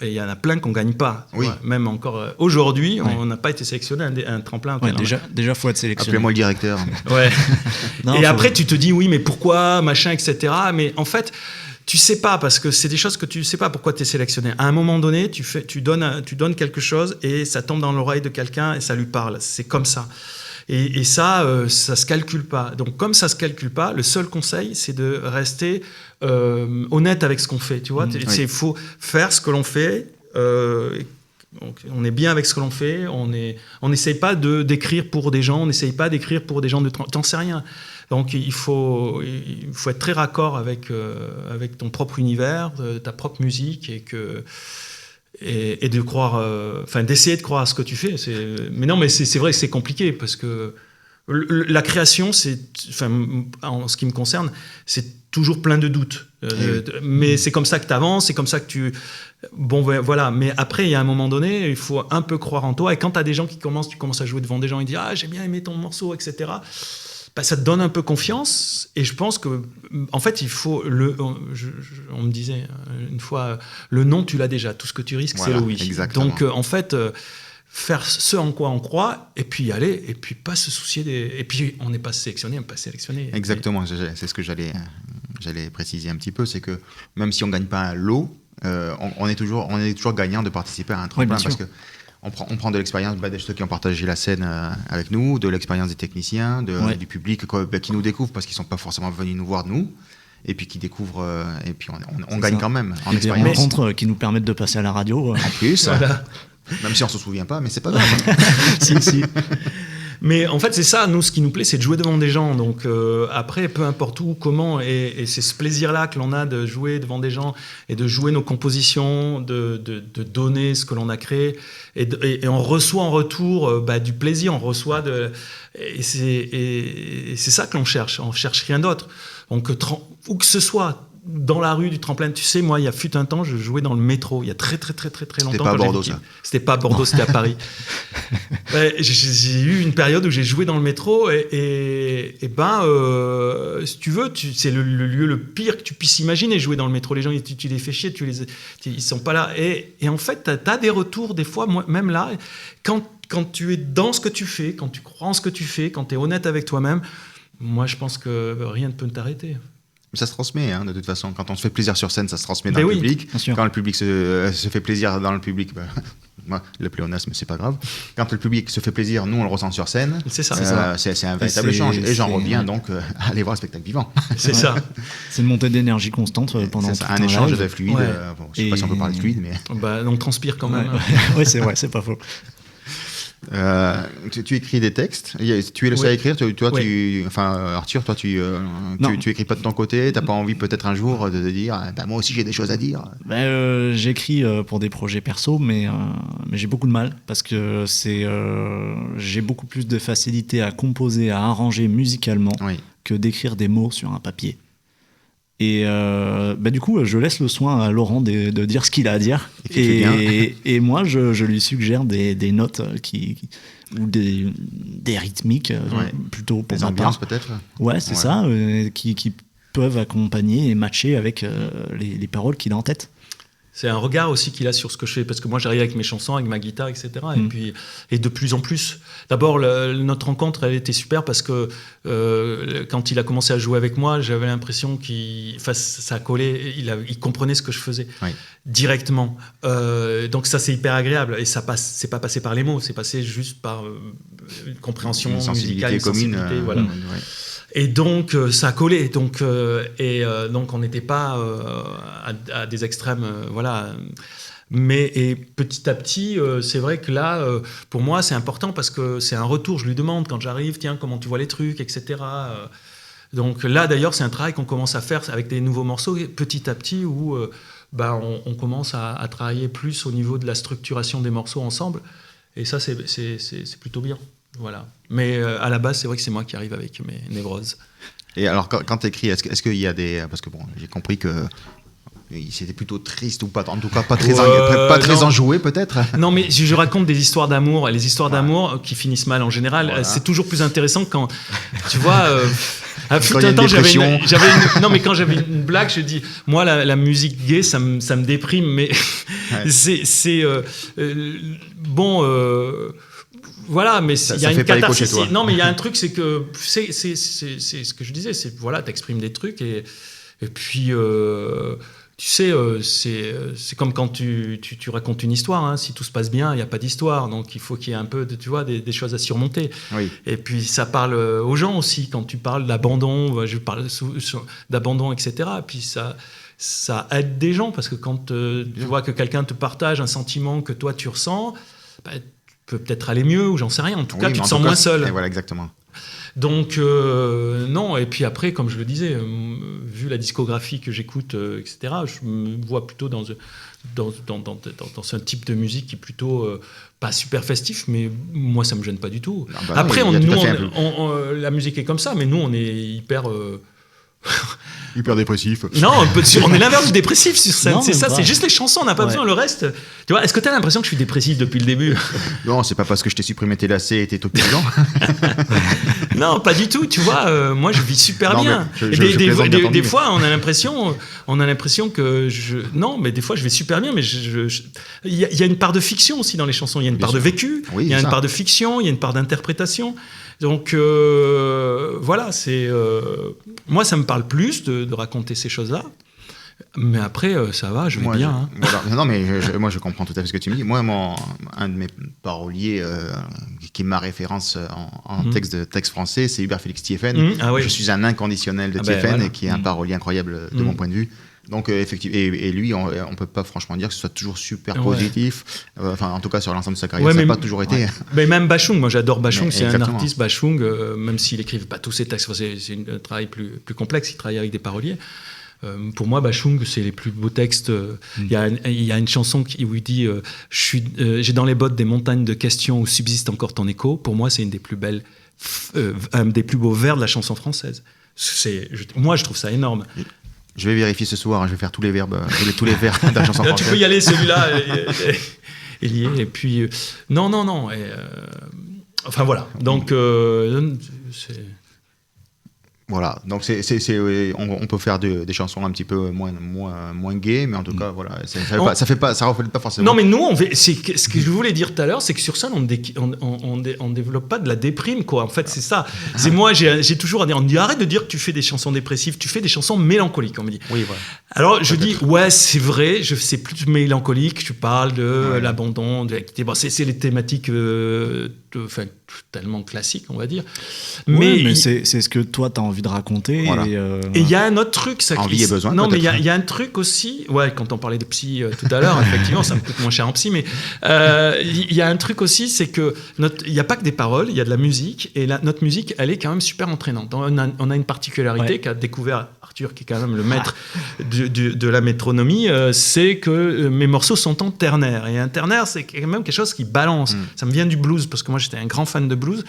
Et il y en a plein qu'on gagne pas. Oui. Ouais, même encore aujourd'hui, on n'a pas été sélectionné à un tremplin. Ouais, déjà, faut être sélectionné. Appelez-moi le directeur. Ouais. Non, Et après, tu te dis oui, mais pourquoi, machin, etc. Mais en fait, tu sais pas, parce que c'est des choses que tu sais pas pourquoi tu es sélectionné. À un moment donné, tu donnes quelque chose et ça tombe dans l'oreille de quelqu'un et ça lui parle. C'est comme ça. Et ça se calcule pas. Donc, comme ça se calcule pas, le seul conseil, c'est de rester honnête avec ce qu'on fait. Tu vois, il faut faire ce que l'on fait. On est bien avec ce que l'on fait. On n'essaye pas d'écrire pour des gens. On n'essaye pas d'écrire pour des gens de. T'en sais rien. Donc, il faut être très raccord avec ton propre univers, ta propre musique, et de croire, d'essayer de croire à ce que tu fais. Mais c'est vrai que c'est compliqué parce que la création, en ce qui me concerne, c'est toujours plein de doutes. Mais c'est comme ça que tu avances, c'est comme ça que tu. Bon, voilà. Mais après, il y a un moment donné, il faut un peu croire en toi. Et quand tu as des gens tu commences à jouer devant des gens, ils disent ah, j'ai bien aimé ton morceau, etc. Ça te donne un peu confiance, et je pense que, en fait, il faut on me disait une fois, le non, tu l'as déjà. Tout ce que tu risques, c'est le oui. Exactement. Donc, en fait, faire ce en quoi on croit, et puis y aller, et puis pas se soucier Et puis, on n'est pas sélectionné, on n'est pas sélectionné. Exactement, c'est ce que j'allais préciser un petit peu, c'est que même si on gagne pas un lot, on est toujours gagnant de participer à un tremplin, parce que on prend de l'expérience de ceux qui ont partagé la scène avec nous, de l'expérience des techniciens, du public qui nous découvre parce qu'ils ne sont pas forcément venus nous voir nous, et puis qui découvrent, et puis on gagne quand même en expérience. Des rencontres qui nous permettent de passer à la radio. En plus, voilà. Même si on ne se souvient pas, mais c'est pas grave. si. Mais en fait, c'est ça, nous, ce qui nous plaît, c'est de jouer devant des gens. Donc après, peu importe où, comment, et c'est ce plaisir-là que l'on a de jouer devant des gens et de jouer nos compositions, de donner ce que l'on a créé. Et on reçoit en retour du plaisir, on reçoit et c'est ça que l'on cherche. On cherche rien d'autre. Donc, où que ce soit, dans la rue du tremplin, tu sais, moi, il y a fut un temps, je jouais dans le métro, il y a très très très très très longtemps. C'était pas à Bordeaux, ça. C'était pas à Bordeaux, c'était à Paris. J'ai eu une période où j'ai joué dans le métro et si tu veux, c'est le lieu le pire que tu puisses imaginer, jouer dans le métro. Les gens, tu les fais chier, ils sont pas là. Et en fait, t'as des retours, des fois, même là, quand tu es dans ce que tu fais, quand tu crois en ce que tu fais, quand tu es honnête avec toi-même, moi, je pense que rien ne peut t'arrêter. Ça se transmet, de toute façon. Quand on se fait plaisir sur scène, ça se transmet dans le public. Quand le public se fait plaisir dans le public, moi, le pléonasme, c'est pas grave. Quand le public se fait plaisir, nous, on le ressent sur scène. C'est ça. C'est un véritable échange. Et j'en reviens donc à aller voir le spectacle vivant. C'est ça. C'est une montée d'énergie constante pendant tout un échange live. de fluide. Ouais. Je sais pas si on peut parler de fluide, mais... on transpire quand même. Oui, c'est vrai, c'est pas faux. Tu écris des textes. Tu es le seul à écrire. Arthur, toi, tu écris pas de ton côté. T'as pas envie peut-être un jour de te dire, moi aussi j'ai des choses à dire. J'écris pour des projets perso, mais j'ai beaucoup de mal parce que j'ai beaucoup plus de facilité à composer, à arranger musicalement que d'écrire des mots sur un papier. Et du coup, je laisse le soin à Laurent de dire ce qu'il a à dire. Et moi, je lui suggère des notes ou des rythmiques, plutôt pour des ma ambiances part. peut-être. Ouais, c'est ça, qui peuvent accompagner et matcher avec les paroles qu'il a en tête. C'est un regard aussi qu'il a sur ce que je fais, parce que moi j'arrive avec mes chansons, avec ma guitare, etc. Et de plus en plus. D'abord, notre rencontre, elle était super parce que quand il a commencé à jouer avec moi, j'avais l'impression ça collait, il comprenait ce que je faisais directement. Donc ça, c'est hyper agréable. Et c'est pas passé par les mots, c'est passé juste par une compréhension musicale, une sensibilité, voilà. Et donc ça a collé, donc on n'était pas à des extrêmes, voilà. Et petit à petit, c'est vrai que là, pour moi, c'est important parce que c'est un retour. Je lui demande quand j'arrive, tiens, comment tu vois les trucs, etc. Donc là, d'ailleurs, c'est un travail qu'on commence à faire avec des nouveaux morceaux, petit à petit, où on commence à travailler plus au niveau de la structuration des morceaux ensemble. Et ça, c'est plutôt bien. Voilà. Mais à la base, c'est vrai que c'est moi qui arrive avec mes névroses. Et alors, quand tu écris, est-ce qu'il y a des... Parce que j'ai compris que c'était plutôt triste, ou pas, en tout cas pas très enjoué peut-être. Non, mais je raconte des histoires d'amour, et les histoires d'amour qui finissent mal en général, c'est toujours plus intéressant quand, tu vois... Quand il y a une dépression. Quand j'avais une blague, je dis, moi, la musique gay, ça me déprime, mais voilà, mais il y a une catharsis. Non, mais il y a un truc, c'est que c'est ce que je disais, c'est voilà, t'exprimes des trucs et Et puis, tu sais, c'est comme quand tu racontes une histoire. Hein. Si tout se passe bien, il n'y a pas d'histoire. Donc, il faut qu'il y ait un peu, tu vois, des choses à surmonter. Oui. Et puis, ça parle aux gens aussi. Quand tu parles d'abandon, je parle d'abandon, etc. Et puis, ça aide des gens. Parce que quand tu vois que quelqu'un te partage un sentiment que toi, tu ressens, bah, tu peux peut-être aller mieux, ou j'en sais rien. En tout cas, tu te sens moins seul. Et voilà, exactement. Donc, non, et puis après, comme je le disais, vu la discographie que j'écoute, etc., je me vois plutôt dans un type de musique qui est plutôt pas super festif, mais moi, ça me gêne pas du tout. Ah bah après, non, la musique est comme ça, mais nous, on est hyper... Hyper dépressif. Non, on est l'inverse du dépressif sur scène, Non, c'est même ça, pas. c'est juste les chansons, on n'a pas besoin, le reste... Tu vois, est-ce que tu as l'impression que je suis dépressif depuis le début? Non, c'est pas parce que je t'ai supprimé tes lacets et tes topidants. Non, pas du tout. Tu vois, moi, je vis super Non, bien. mais Et je plaisante, bien entendu. des fois, on a l'impression que non, mais des fois, je vais super bien. Mais il y a une part de fiction aussi dans les chansons. Il y a une part de vécu. Oui, il y a ça. une part de fiction. Il y a une part d'interprétation. Donc voilà, moi, ça me parle plus de raconter ces choses-là. Mais après, ça va, je vais bien. Hein. Voilà. Non, mais moi, je comprends tout à fait ce que tu me dis. Moi, un de mes paroliers qui est ma référence en texte français, c'est Hubert Félix Thiéphane. Ah oui. Je suis un inconditionnel de Ah ben, Thiéphane, voilà. et qui est un parolier incroyable de mon point de vue. Donc, effectivement, et lui, on peut pas franchement dire que ce soit toujours super positif. Enfin, en tout cas, sur l'ensemble de sa carrière, ça n'a pas toujours été. Mais même Bachung, moi j'adore Bachung, Mais c'est un exactement. artiste Bachung, même s'il n'écrive pas tous ses textes, c'est un travail plus complexe, il travaille avec des paroliers. Pour moi, Bachung, c'est les plus beaux textes. Il y a une chanson où il dit j'ai dans les bottes des montagnes de questions où subsiste encore ton écho. Pour moi, c'est une des plus belles, un des plus beaux vers de la chanson française. Moi, je trouve ça énorme. Je vais vérifier ce soir, je vais faire tous les verbes, tous les vers de la chanson Là, française. tu peux y aller, celui-là est lié. Et puis, non. Enfin voilà. Donc, c'est. Voilà, donc on peut faire des chansons un petit peu moins gaies, mais en tout cas, voilà, ça reflète pas forcément. Non, mais nous, ce que je voulais dire tout à l'heure, c'est que sur scène, on développe pas de la déprime, quoi. En fait, c'est ça. C'est moi, j'ai toujours à dire, on me dit arrête de dire que tu fais des chansons dépressives, tu fais des chansons mélancoliques, on me dit. Oui, voilà. Alors, je dis, ouais, c'est vrai, c'est plus mélancolique, tu parles de l'abandon, de l'activité. Bon, c'est les thématiques tellement classiques, on va dire. Mais c'est ce que toi, tu as envie de raconter. Voilà. Et il y a un autre truc, ça Envie et besoin. Non, mais peut-être. il y a un truc aussi. Ouais, quand on parlait de psy tout à l'heure, effectivement, ça me coûte moins cher en psy. Mais il y a un truc aussi, c'est que il n'y a pas que des paroles, il y a de la musique. Et notre musique, elle est quand même super entraînante. On a une particularité qu'a découvert Arthur, qui est quand même le maître de la métronomie, c'est que mes morceaux sont en ternaire. Et un ternaire, c'est quand même quelque chose qui balance. Ça me vient du blues, parce que moi, j'étais un grand fan de blues.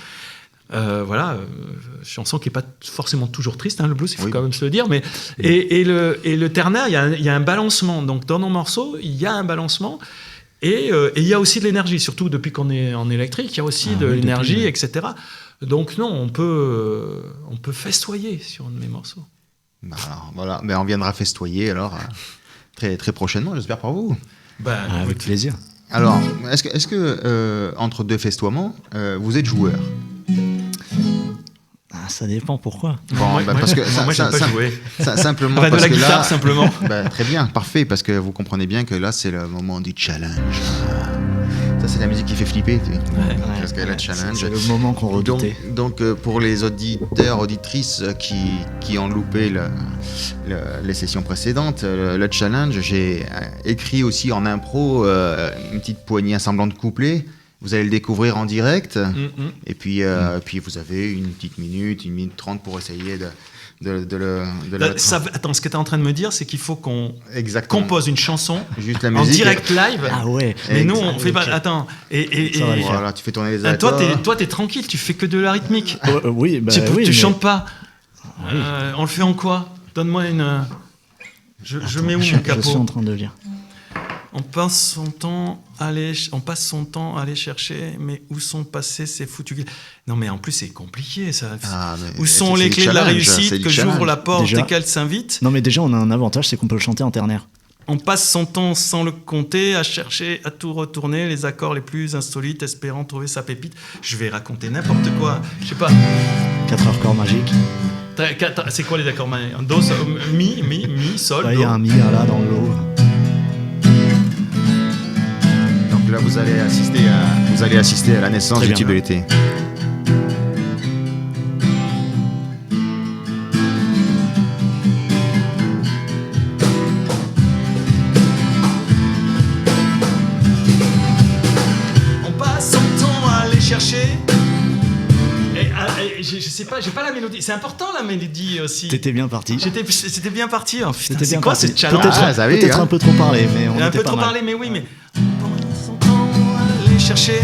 Chanson qui n'est pas forcément toujours triste, hein, le blues, il faut quand même se le dire, mais et le ternaire, il y a un balancement. Donc dans nos morceaux, il y a un balancement et il y a aussi de l'énergie, surtout depuis qu'on est en électrique, il y a aussi de l'énergie, etc. Donc non, on peut festoyer sur un de mes morceaux. Alors, voilà, mais on viendra festoyer alors très très prochainement, j'espère pour vous. Avec plaisir. Alors, est-ce que entre deux festoiements, vous êtes joueur? Ça dépend pourquoi. Bon, parce que moi, j'aime pas jouer. Simplement Enfin, de parce la que guitare, là, simplement. Très bien, parfait, parce que vous comprenez bien que là, c'est le moment du challenge. Ça, c'est la musique qui fait flipper, tu sais. Parce que le challenge. C'est le moment qu'on redoutait. Donc, pour les auditeurs, auditrices qui ont loupé les sessions précédentes, le challenge, j'ai écrit aussi en impro une petite poignée, un semblant de couplet. Vous allez le découvrir en direct. Et puis vous avez une petite minute, 1 minute 30 pour essayer de le mettre. Attends, ce que tu es en train de me dire, c'est qu'il faut qu'on Exactement. compose une chanson Juste la en musique. direct live. Ah ouais. Mais nous, on Exact. fait pas. Attends. Ça va le faire. Voilà, tu fais tourner les accords. Toi, t'es tranquille, tu fais que de la rythmique. Oui, Tu chantes pas. On le fait en quoi? Donne-moi une. Je mets où mon capot? Je suis en train de lire. On passe son temps à aller chercher, mais où sont passés ces foutus... Non, mais en plus, c'est compliqué, ça. Où sont les clés de la réussite, que j'ouvre la porte Déjà. et qu'elle s'invite? Non, mais déjà, on a un avantage, c'est qu'on peut le chanter en ternaire. On passe son temps sans le compter, à chercher, à tout retourner, les accords les plus insolites, espérant trouver sa pépite. Je vais raconter n'importe quoi, je sais pas. 4 heures corps magique. C'est quoi les accords majeurs? Do, mi, sol, Ouais, il do. y a un mi, un la dans le lot. Donc là, vous allez assister à la naissance Très du bien. tube de l'été. On passe son temps à aller chercher. Et je sais pas, j'ai pas la mélodie. C'est important la mélodie aussi. T'étais bien parti. C'était bien parti. Hein. Putain, C'était c'est bien quoi parti. ce challenge? Peut-être Ah, ça avait, peut-être hein. un peu trop parlé, mais on Il a un était peu pas trop mal. parlé, mais oui, mais on passe son temps à aller chercher.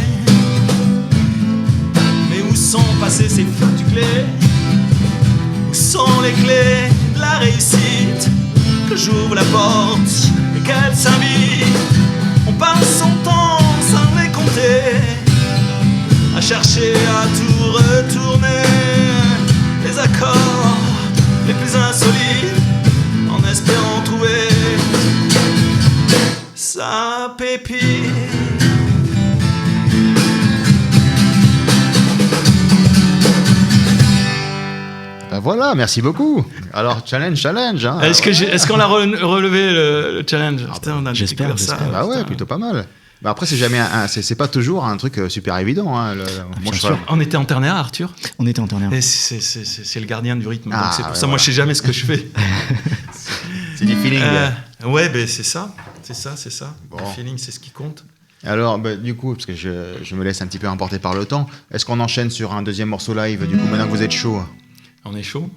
Mais où sont passées ces foutues clés? Où sont les clés de la réussite? Que j'ouvre la porte et qu'elle s'invite. On passe son temps sans les compter, à chercher à tout retourner, les accords les plus insolites, en espérant trouver sa pépite. Ben voilà, merci beaucoup. Alors, challenge. Hein. Est-ce qu'on a relevé le challenge? Putain, on a j'espère, découvert ça. j'espère. Bah ouais, Putain. plutôt pas mal. Bah après, c'est jamais c'est pas toujours un truc super évident. Hein, moi, je sûr. On était en ternaire, Arthur. On était en ternaire. Et c'est le gardien du rythme. Ah, donc c'est pour ouais, ça, moi, je sais jamais ce que je fais. c'est du feeling. Ouais, ben c'est ça. C'est ça. Bon. Le feeling, c'est ce qui compte. Alors, bah, du coup, parce que je me laisse un petit peu emporter par le temps, est-ce qu'on enchaîne sur un deuxième morceau live, du coup, maintenant que vous êtes chaud? On est chaud.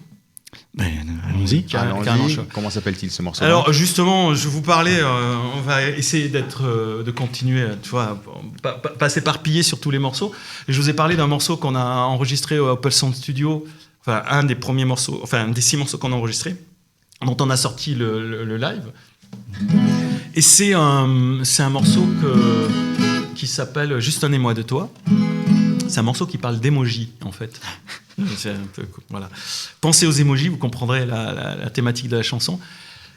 Ben, allons-y. Carrément Allons-y. chaud. Comment s'appelle-t-il ce morceau? Alors justement, je vous parlais, on va essayer de continuer, tu vois, pas s'éparpiller sur tous les morceaux. Et je vous ai parlé d'un morceau qu'on a enregistré au Apple Sound Studio, enfin un des premiers morceaux, enfin un des 6 morceaux qu'on a enregistrés, dont on a sorti le live. Et c'est un morceau qui s'appelle Juste un émoi de toi. C'est un morceau qui parle d'émojis, en fait. C'est un peu, voilà. Pensez aux émojis, vous comprendrez la thématique de la chanson.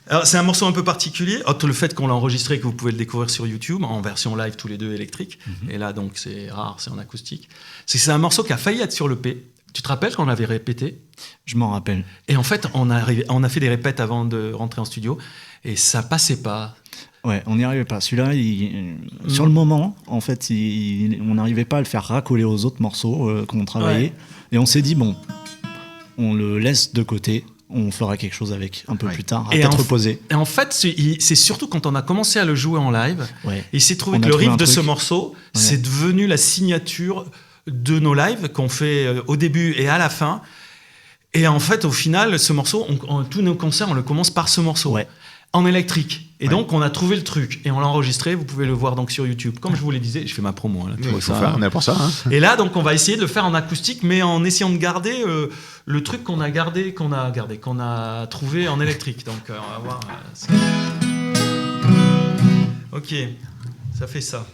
Alors, c'est un morceau un peu particulier. Outre le fait qu'on l'a enregistré et que vous pouvez le découvrir sur YouTube, en version live tous les deux électrique. Et là, donc, c'est rare, c'est en acoustique. C'est un morceau qui a failli être sur le P. Tu te rappelles quand on l'avait répété? Je m'en rappelle. Et en fait, on a fait des répètes avant de rentrer en studio. Et ça passait pas. Ouais, on n'y arrivait pas. Celui-là, sur le moment, en fait, on n'arrivait pas à le faire racoler aux autres morceaux qu'on travaillait. Ouais. Et on s'est dit, bon, on le laisse de côté, on fera quelque chose avec un peu Ouais. plus tard, à Et tête en- reposée. Et en fait, c'est surtout quand on a commencé à le jouer en live, Ouais. il s'est trouvé On que a le trouvé riff un de ce truc. morceau, Ouais. c'est devenu la signature de nos lives qu'on fait au début et à la fin. Et en fait, au final, ce morceau, tous nos concerts, on le commence par ce morceau. Ouais. En électrique. Et Ouais. donc, on a trouvé le truc. Et on l'a enregistré, vous pouvez le voir donc sur YouTube. Comme je vous l'ai disais, je fais ma promo. Là, tu Il vois faut ça. faire, on est pour ça. Hein. Et là, donc, on va essayer de le faire en acoustique, mais en essayant de garder le truc qu'on a trouvé en électrique. Donc, on va voir. Ok, ça fait ça.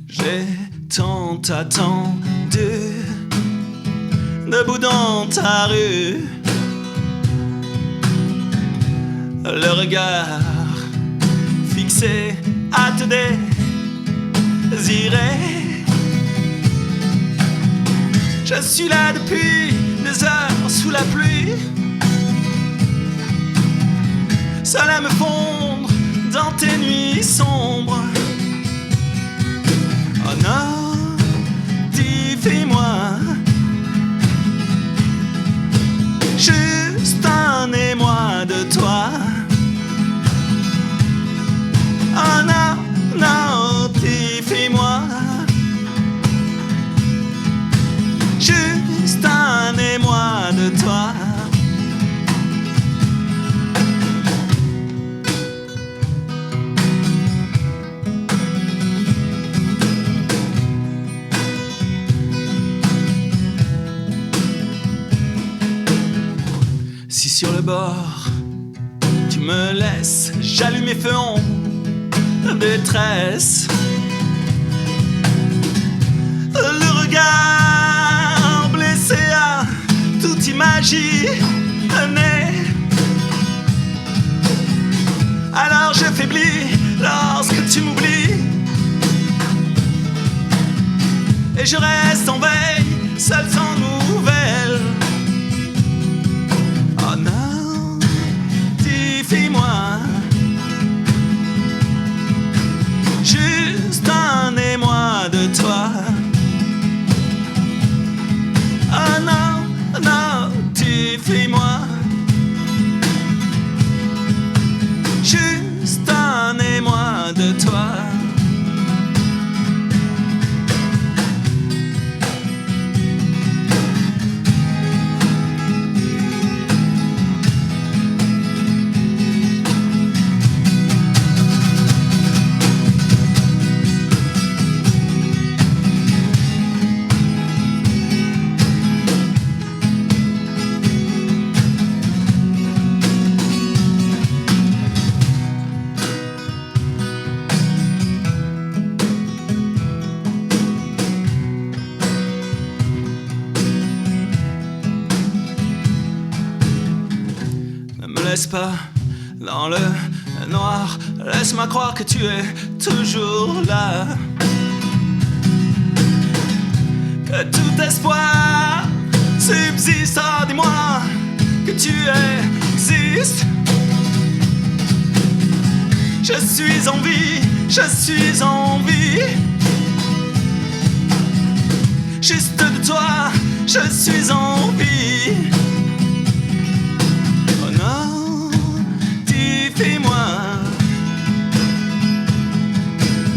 J'ai tant attendu debout dans ta rue, le regard fixé à te désirer. Je suis là depuis des heures sous la pluie, seul à me fondre dans tes nuits sombres. Oh non, dis-moi, juste un émoi de toi. Oh non, non, dis-moi, juste un émoi de toi. sur le bord, tu me laisses, j'allume mes feux en détresse. Le regard blessé a tout imaginé. Alors je faiblis lorsque tu m'oublies. Et je reste en veille, seul sans nouvelles. Oh non, dis-moi, juste un émoi de toi. Oh non, non, dis-moi, juste un émoi de toi. Laisse pas dans le noir, laisse-moi croire que tu es toujours là, que tout espoir subsiste. Oh, dis-moi que tu existes. Je suis en vie, je suis en vie. Juste de toi, je suis en vie. Oh non, dis-moi,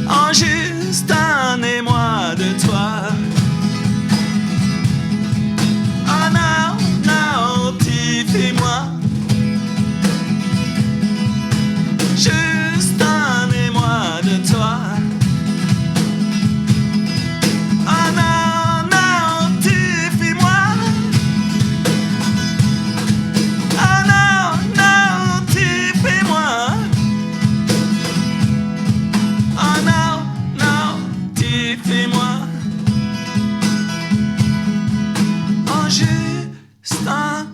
en juste un émoi de toi. Oh non, non, dis-moi, juste un émoi de toi. Oh non, non, dis-moi. Oh non, non, dis-moi. Oh non, non, dis-moi. Oh, juste un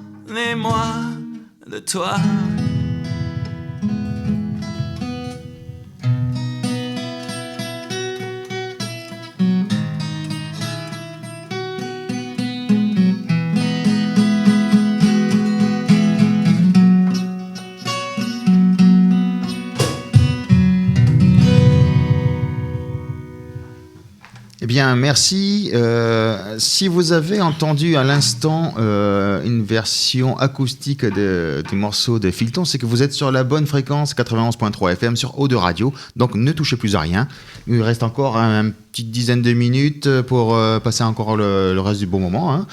émoi de toi. Eh bien, merci. Si vous avez entendu à l'instant une version acoustique du morceau de Filton, c'est que vous êtes sur la bonne fréquence 91.3 FM sur Eau de Radio. Donc, ne touchez plus à rien. Il reste encore une petite dizaine de minutes pour passer encore le reste du bon moment, hein,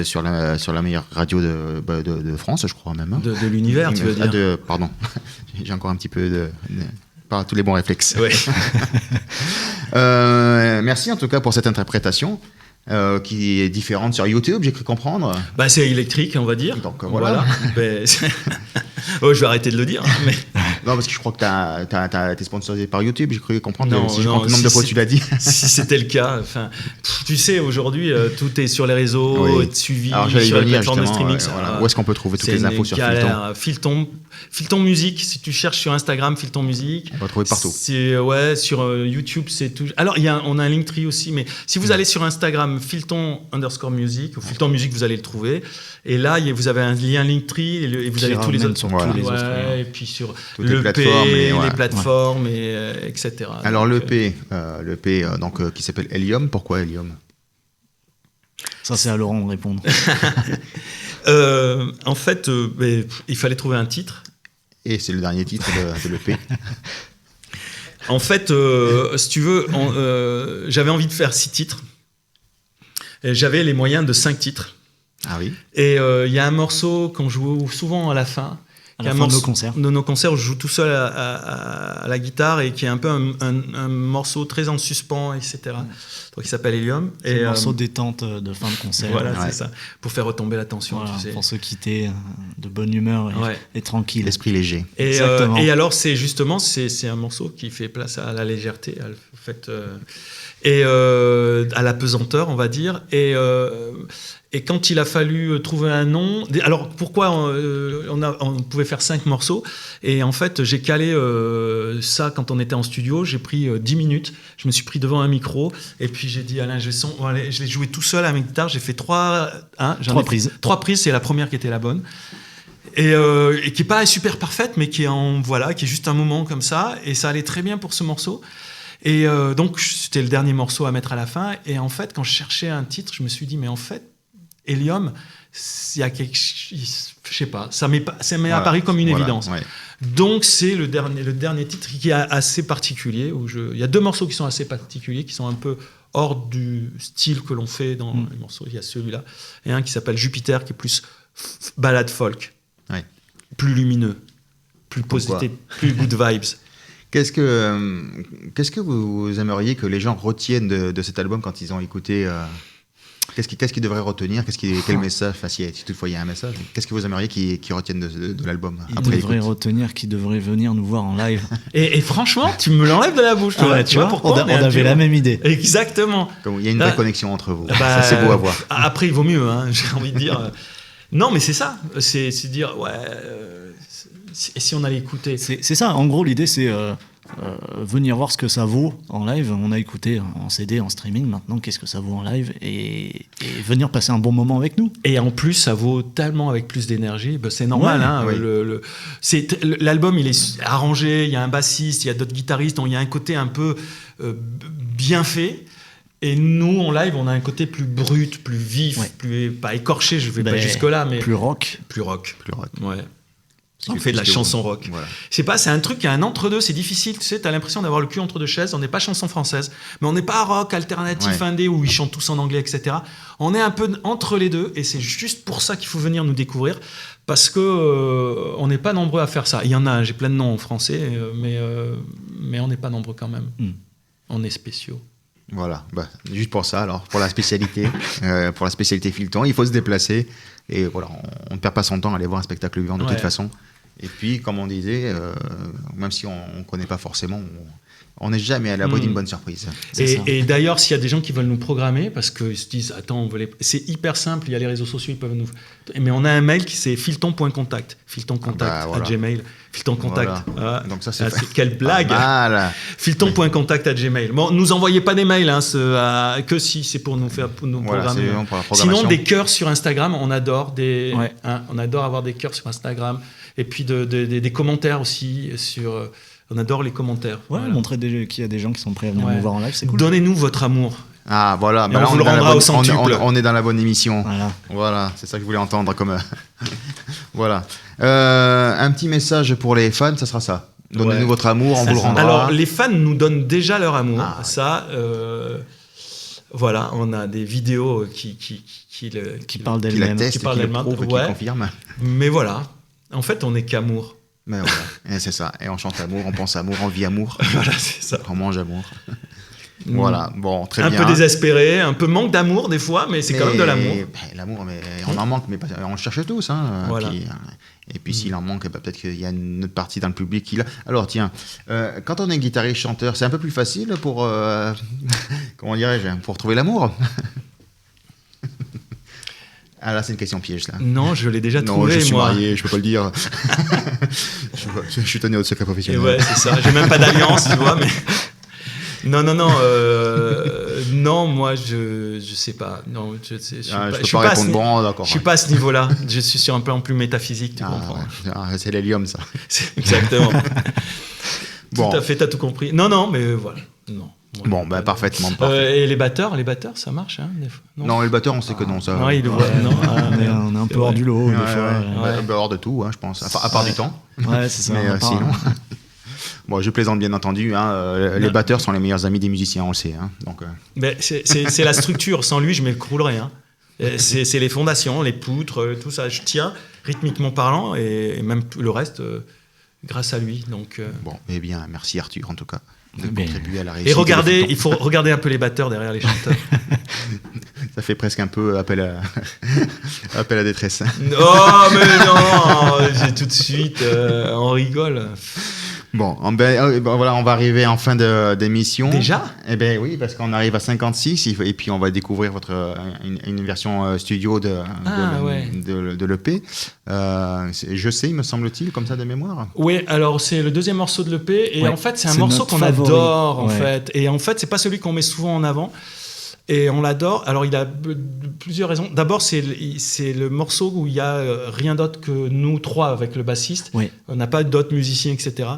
sur la meilleure radio de France, je crois même. Hein. De l'univers, tu veux dire. Pardon, j'ai encore un petit peu pas tous les bons réflexes. Ouais. Merci en tout cas pour cette interprétation qui est différente sur YouTube, j'ai cru comprendre. Bah, c'est électrique, on va dire. Donc voilà. Ben, oh, je vais arrêter de le dire. Mais... Non, parce que je crois que t'es sponsorisé par YouTube, j'ai cru comprendre. Non, si je compte le nombre de fois que tu l'as dit. Si c'était le cas, enfin, tu sais, aujourd'hui, tout est sur les réseaux, Oui. suivi Alors, sur les plateformes de streaming. Voilà. Où est-ce qu'on peut trouver toutes les infos sur Filton? Filton Musique, si tu cherches sur Instagram, Filton Musique. On va trouver partout. Ouais, sur YouTube, c'est tout. Alors, on a un Linktree aussi, mais si vous allez sur Instagram, Filton_music, ou Filton Musique, vous allez le trouver. Et là, vous avez un lien Linktree et vous avez tous les autres. Et puis sur l'EP, les plateformes, etc. Alors, l'EP, donc, qui s'appelle Helium, pourquoi Helium? Ça, c'est à Laurent de répondre. En fait, il fallait trouver un titre. Et c'est le dernier titre de l'EP. En fait, si tu veux, j'avais envie de faire 6 titres. Et j'avais les moyens de 5 titres. Ah oui. Et il y a un morceau qu'on joue souvent à la fin, À la fin de nos concerts. De nos concerts, où je joue tout seul à la guitare et qui est un peu un morceau très en suspens, etc. Donc, il s'appelle Hélium. C'est un morceau détente de fin de concert. Voilà, c'est ça. Pour faire retomber la tension, voilà, tu sais. Pour se quitter de bonne humeur et tranquille. L'esprit léger. Et alors, c'est justement, c'est un morceau qui fait place à la légèreté, au fait, et à la pesanteur, on va dire. Et quand il a fallu trouver un nom... Alors, pourquoi on pouvait faire 5 morceaux? Et en fait, j'ai calé ça quand on était en studio. J'ai pris 10 minutes. Je me suis pris devant un micro. Et puis, j'ai dit, Alain Gesson... Bon, allez, je l'ai joué tout seul à ma guitare. J'ai fait 3 prises. 3 prises, c'est la première qui était la bonne. Et qui n'est pas super parfaite, mais qui est juste un moment comme ça. Et ça allait très bien pour ce morceau. Et donc, c'était le dernier morceau à mettre à la fin. Et en fait, quand je cherchais un titre, je me suis dit, mais en fait, Hélium, il y a quelque chose, je sais pas, ça m'est apparu comme une évidence. Ouais. Donc c'est le dernier titre qui est assez particulier. Il y a 2 morceaux qui sont assez particuliers, qui sont un peu hors du style que l'on fait dans les morceaux. Il y a celui-là et un qui s'appelle Jupiter, qui est plus ballade folk, plus lumineux, plus positif, plus good vibes. Qu'est-ce que vous aimeriez que les gens retiennent de cet album quand ils ont écouté Qu'est-ce qu'ils devraient retenir? Quel message, si toutefois il y a un message, qu'est-ce que vous aimeriez qu'ils retiennent de l'album? Ils devraient retenir qu'ils devraient venir nous voir en live. Et franchement, tu me l'enlèves de la bouche. Tu vois pourquoi on avait la même idée. Exactement. Il y a une vraie connexion entre vous. Ça, c'est beau à voir. Après, il vaut mieux, j'ai envie de dire. Non, mais c'est ça. C'est dire, et si on allait écouter. C'est ça. En gros, l'idée, c'est... venir voir ce que ça vaut en live. On a écouté en CD, en streaming. Maintenant, qu'est-ce que ça vaut en live et venir passer un bon moment avec nous. Et en plus, ça vaut tellement avec plus d'énergie. C'est normal. L'album, il est arrangé. Il y a un bassiste, il y a d'autres guitaristes. Il y a un côté un peu bien fait. Et nous, en live, on a un côté plus brut, plus vif, plus pas écorché. Je vais pas jusque là, mais plus rock. Plus rock. Ouais. On fait de la chanson rock. Voilà. C'est un truc qui a un entre-deux, c'est difficile. Tu sais, t'as l'impression d'avoir le cul entre deux chaises. On n'est pas chanson française, mais on n'est pas rock alternatif indé où ils chantent tous en anglais, etc. On est un peu entre les deux, et c'est juste pour ça qu'il faut venir nous découvrir, parce que on n'est pas nombreux à faire ça. Il y en a, j'ai plein de noms en français, mais on n'est pas nombreux quand même. On est spéciaux. Voilà, juste pour ça, alors, pour la spécialité Filton, il faut se déplacer. Et voilà, on ne perd pas son temps à aller voir un spectacle vivant de toute façon. Et puis, comme on disait, même si on ne connaît pas forcément, on n'est jamais à l'abri d'une bonne surprise. Et d'ailleurs, s'il y a des gens qui veulent nous programmer, parce qu'ils se disent, attends, c'est hyper simple, il y a les réseaux sociaux, ils peuvent nous... Mais on a un mail qui c'est filton.contact, filtoncontact@gmail, filtoncontact. Voilà. Donc ça, c'est quelle blague! Filton.contact@gmail. Bon, nous envoyez pas des mails, que si c'est pour nous programmer. Pour la programmation. Sinon, des cœurs sur Instagram, on adore on adore avoir des cœurs sur Instagram, et puis des commentaires aussi sur... On adore les commentaires. Montrer qu'il y a des gens qui sont prêts à venir nous voir en live, c'est cool. Donnez-nous votre amour. Ah, voilà. On vous le rendra au centuple. On est dans la bonne émission. Voilà, c'est ça que je voulais entendre. Voilà. Un petit message pour les fans, ça sera ça. Donnez-nous votre amour, on vous le rendra. Alors, les fans nous donnent déjà leur amour. Voilà, on a des vidéos qui parlent d'elles-mêmes. Qui confirment. Mais voilà, en fait, on n'est qu'amour. Mais voilà, et c'est ça. Et on chante amour, on pense amour, on vit amour. Voilà, c'est ça. On mange amour. Voilà, bon, très bien. Un peu désespéré, un peu manque d'amour des fois, mais c'est quand même de l'amour. L'amour, mais on en manque, mais on le cherche tous. Voilà. Et puis s'il en manque, peut-être qu'il y a une autre partie dans le public qui l'a. Alors tiens, quand on est guitariste chanteur, c'est un peu plus facile pour comment dirais-je, pour trouver l'amour. Ah là, c'est une question piège, là. Non, je l'ai déjà trouvé, moi. Je suis moi. marié, je peux pas le dire. je suis tenu au secret professionnel. Et ouais, c'est ça. J'ai même pas d'alliance, tu vois, mais... Non, moi, je sais pas. Non, je peux pas répondre bon, d'accord. Je suis pas à ce niveau-là. Je suis sur un plan plus métaphysique, tu comprends. C'est l'hélium, ça. Exactement. Tout à fait, t'as tout compris. Non, mais voilà. Non. Bon, parfaitement. Et les batteurs, ça marche, des fois. Non, les batteurs, on sait que non, ça. Non, ils le voient. On est un peu hors du lot, des fois. Hors de tout, je pense. À part du temps. Ouais, c'est ça. Mais sinon. Bon, je plaisante bien entendu. Les batteurs sont les meilleurs amis des musiciens, on le sait. Donc. Mais c'est la structure. Sans lui, je m'écroulerais. C'est les fondations, les poutres, tout ça. Je tiens, rythmiquement parlant, et même le reste, grâce à lui. Donc, Bon, eh bien, merci Arthur en tout cas de Bien. contribuer à la réussite. et regardez, de il faut regarder un peu les batteurs derrière les chanteurs. Ça fait presque un peu appel à, appel à détresse. Oh, mais non, j'ai tout de suite, on rigole. Bon, voilà, on va arriver en fin d'émission. Déjà ? Eh bien oui, parce qu'on arrive à 56 et puis on va découvrir une version studio de l'EP. Je sais, me semble-t-il, comme ça de mémoire. Oui, alors c'est le deuxième morceau de l'EP et Ouais, en fait c'est un c'est morceau notre qu'on favori. adore en Ouais. fait. Et en fait c'est pas celui qu'on met souvent en avant. Et on l'adore. Alors, il a plusieurs raisons. D'abord, c'est le morceau où il n'y a rien d'autre que nous trois avec le bassiste. Oui. On n'a pas d'autres musiciens, etc.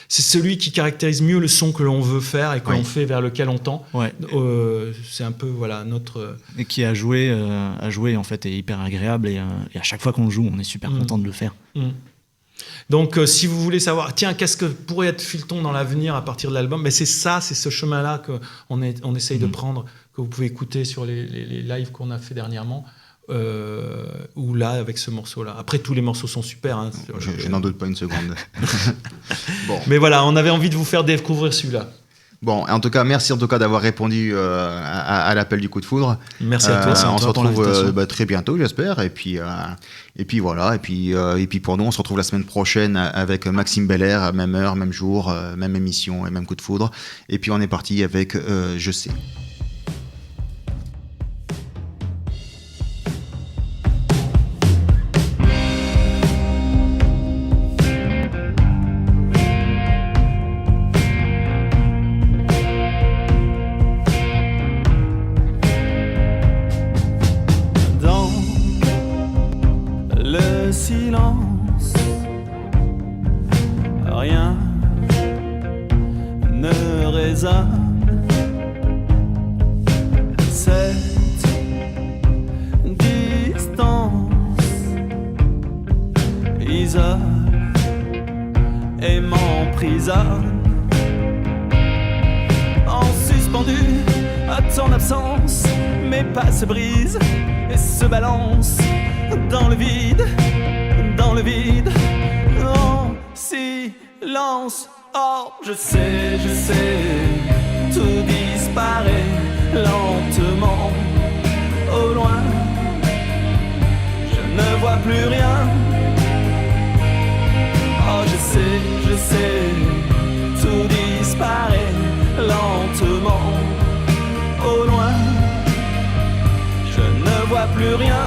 C'est celui qui caractérise mieux le son que l'on veut faire et que l'on fait, vers lequel on tend. Ouais. C'est un peu, voilà, notre... Et qui a joué en fait, est hyper agréable. Et à chaque fois qu'on le joue, on est super content de le faire. Donc, si vous voulez savoir, tiens, qu'est-ce que pourrait être Filton dans l'avenir à partir de l'album, mais c'est ce chemin-là qu'on essaye de prendre, que vous pouvez écouter sur les lives qu'on a fait dernièrement, ou là, avec ce morceau-là. Après, tous les morceaux sont super. Hein, je n'en doute pas une seconde. Bon. Mais voilà, on avait envie de vous faire découvrir celui-là. Bon, en tout cas, merci d'avoir répondu à l'appel du coup de foudre. Merci à toi. On se pour l'invitation. retrouve très bientôt, j'espère. Et puis voilà. Et puis pour nous, on se retrouve la semaine prochaine avec Maxime Belair, même heure, même jour, même émission et même coup de foudre. Et puis on est parti avec Je sais. Silence, rien ne résonne. Cette distance isole et m'emprisonne. En suspendu à ton absence, mes pas se brisent et se balancent dans le vide, en silence. Oh, je sais, tout disparaît lentement au loin. Je ne vois plus rien. Oh, je sais, tout disparaît lentement au loin. Je ne vois plus rien.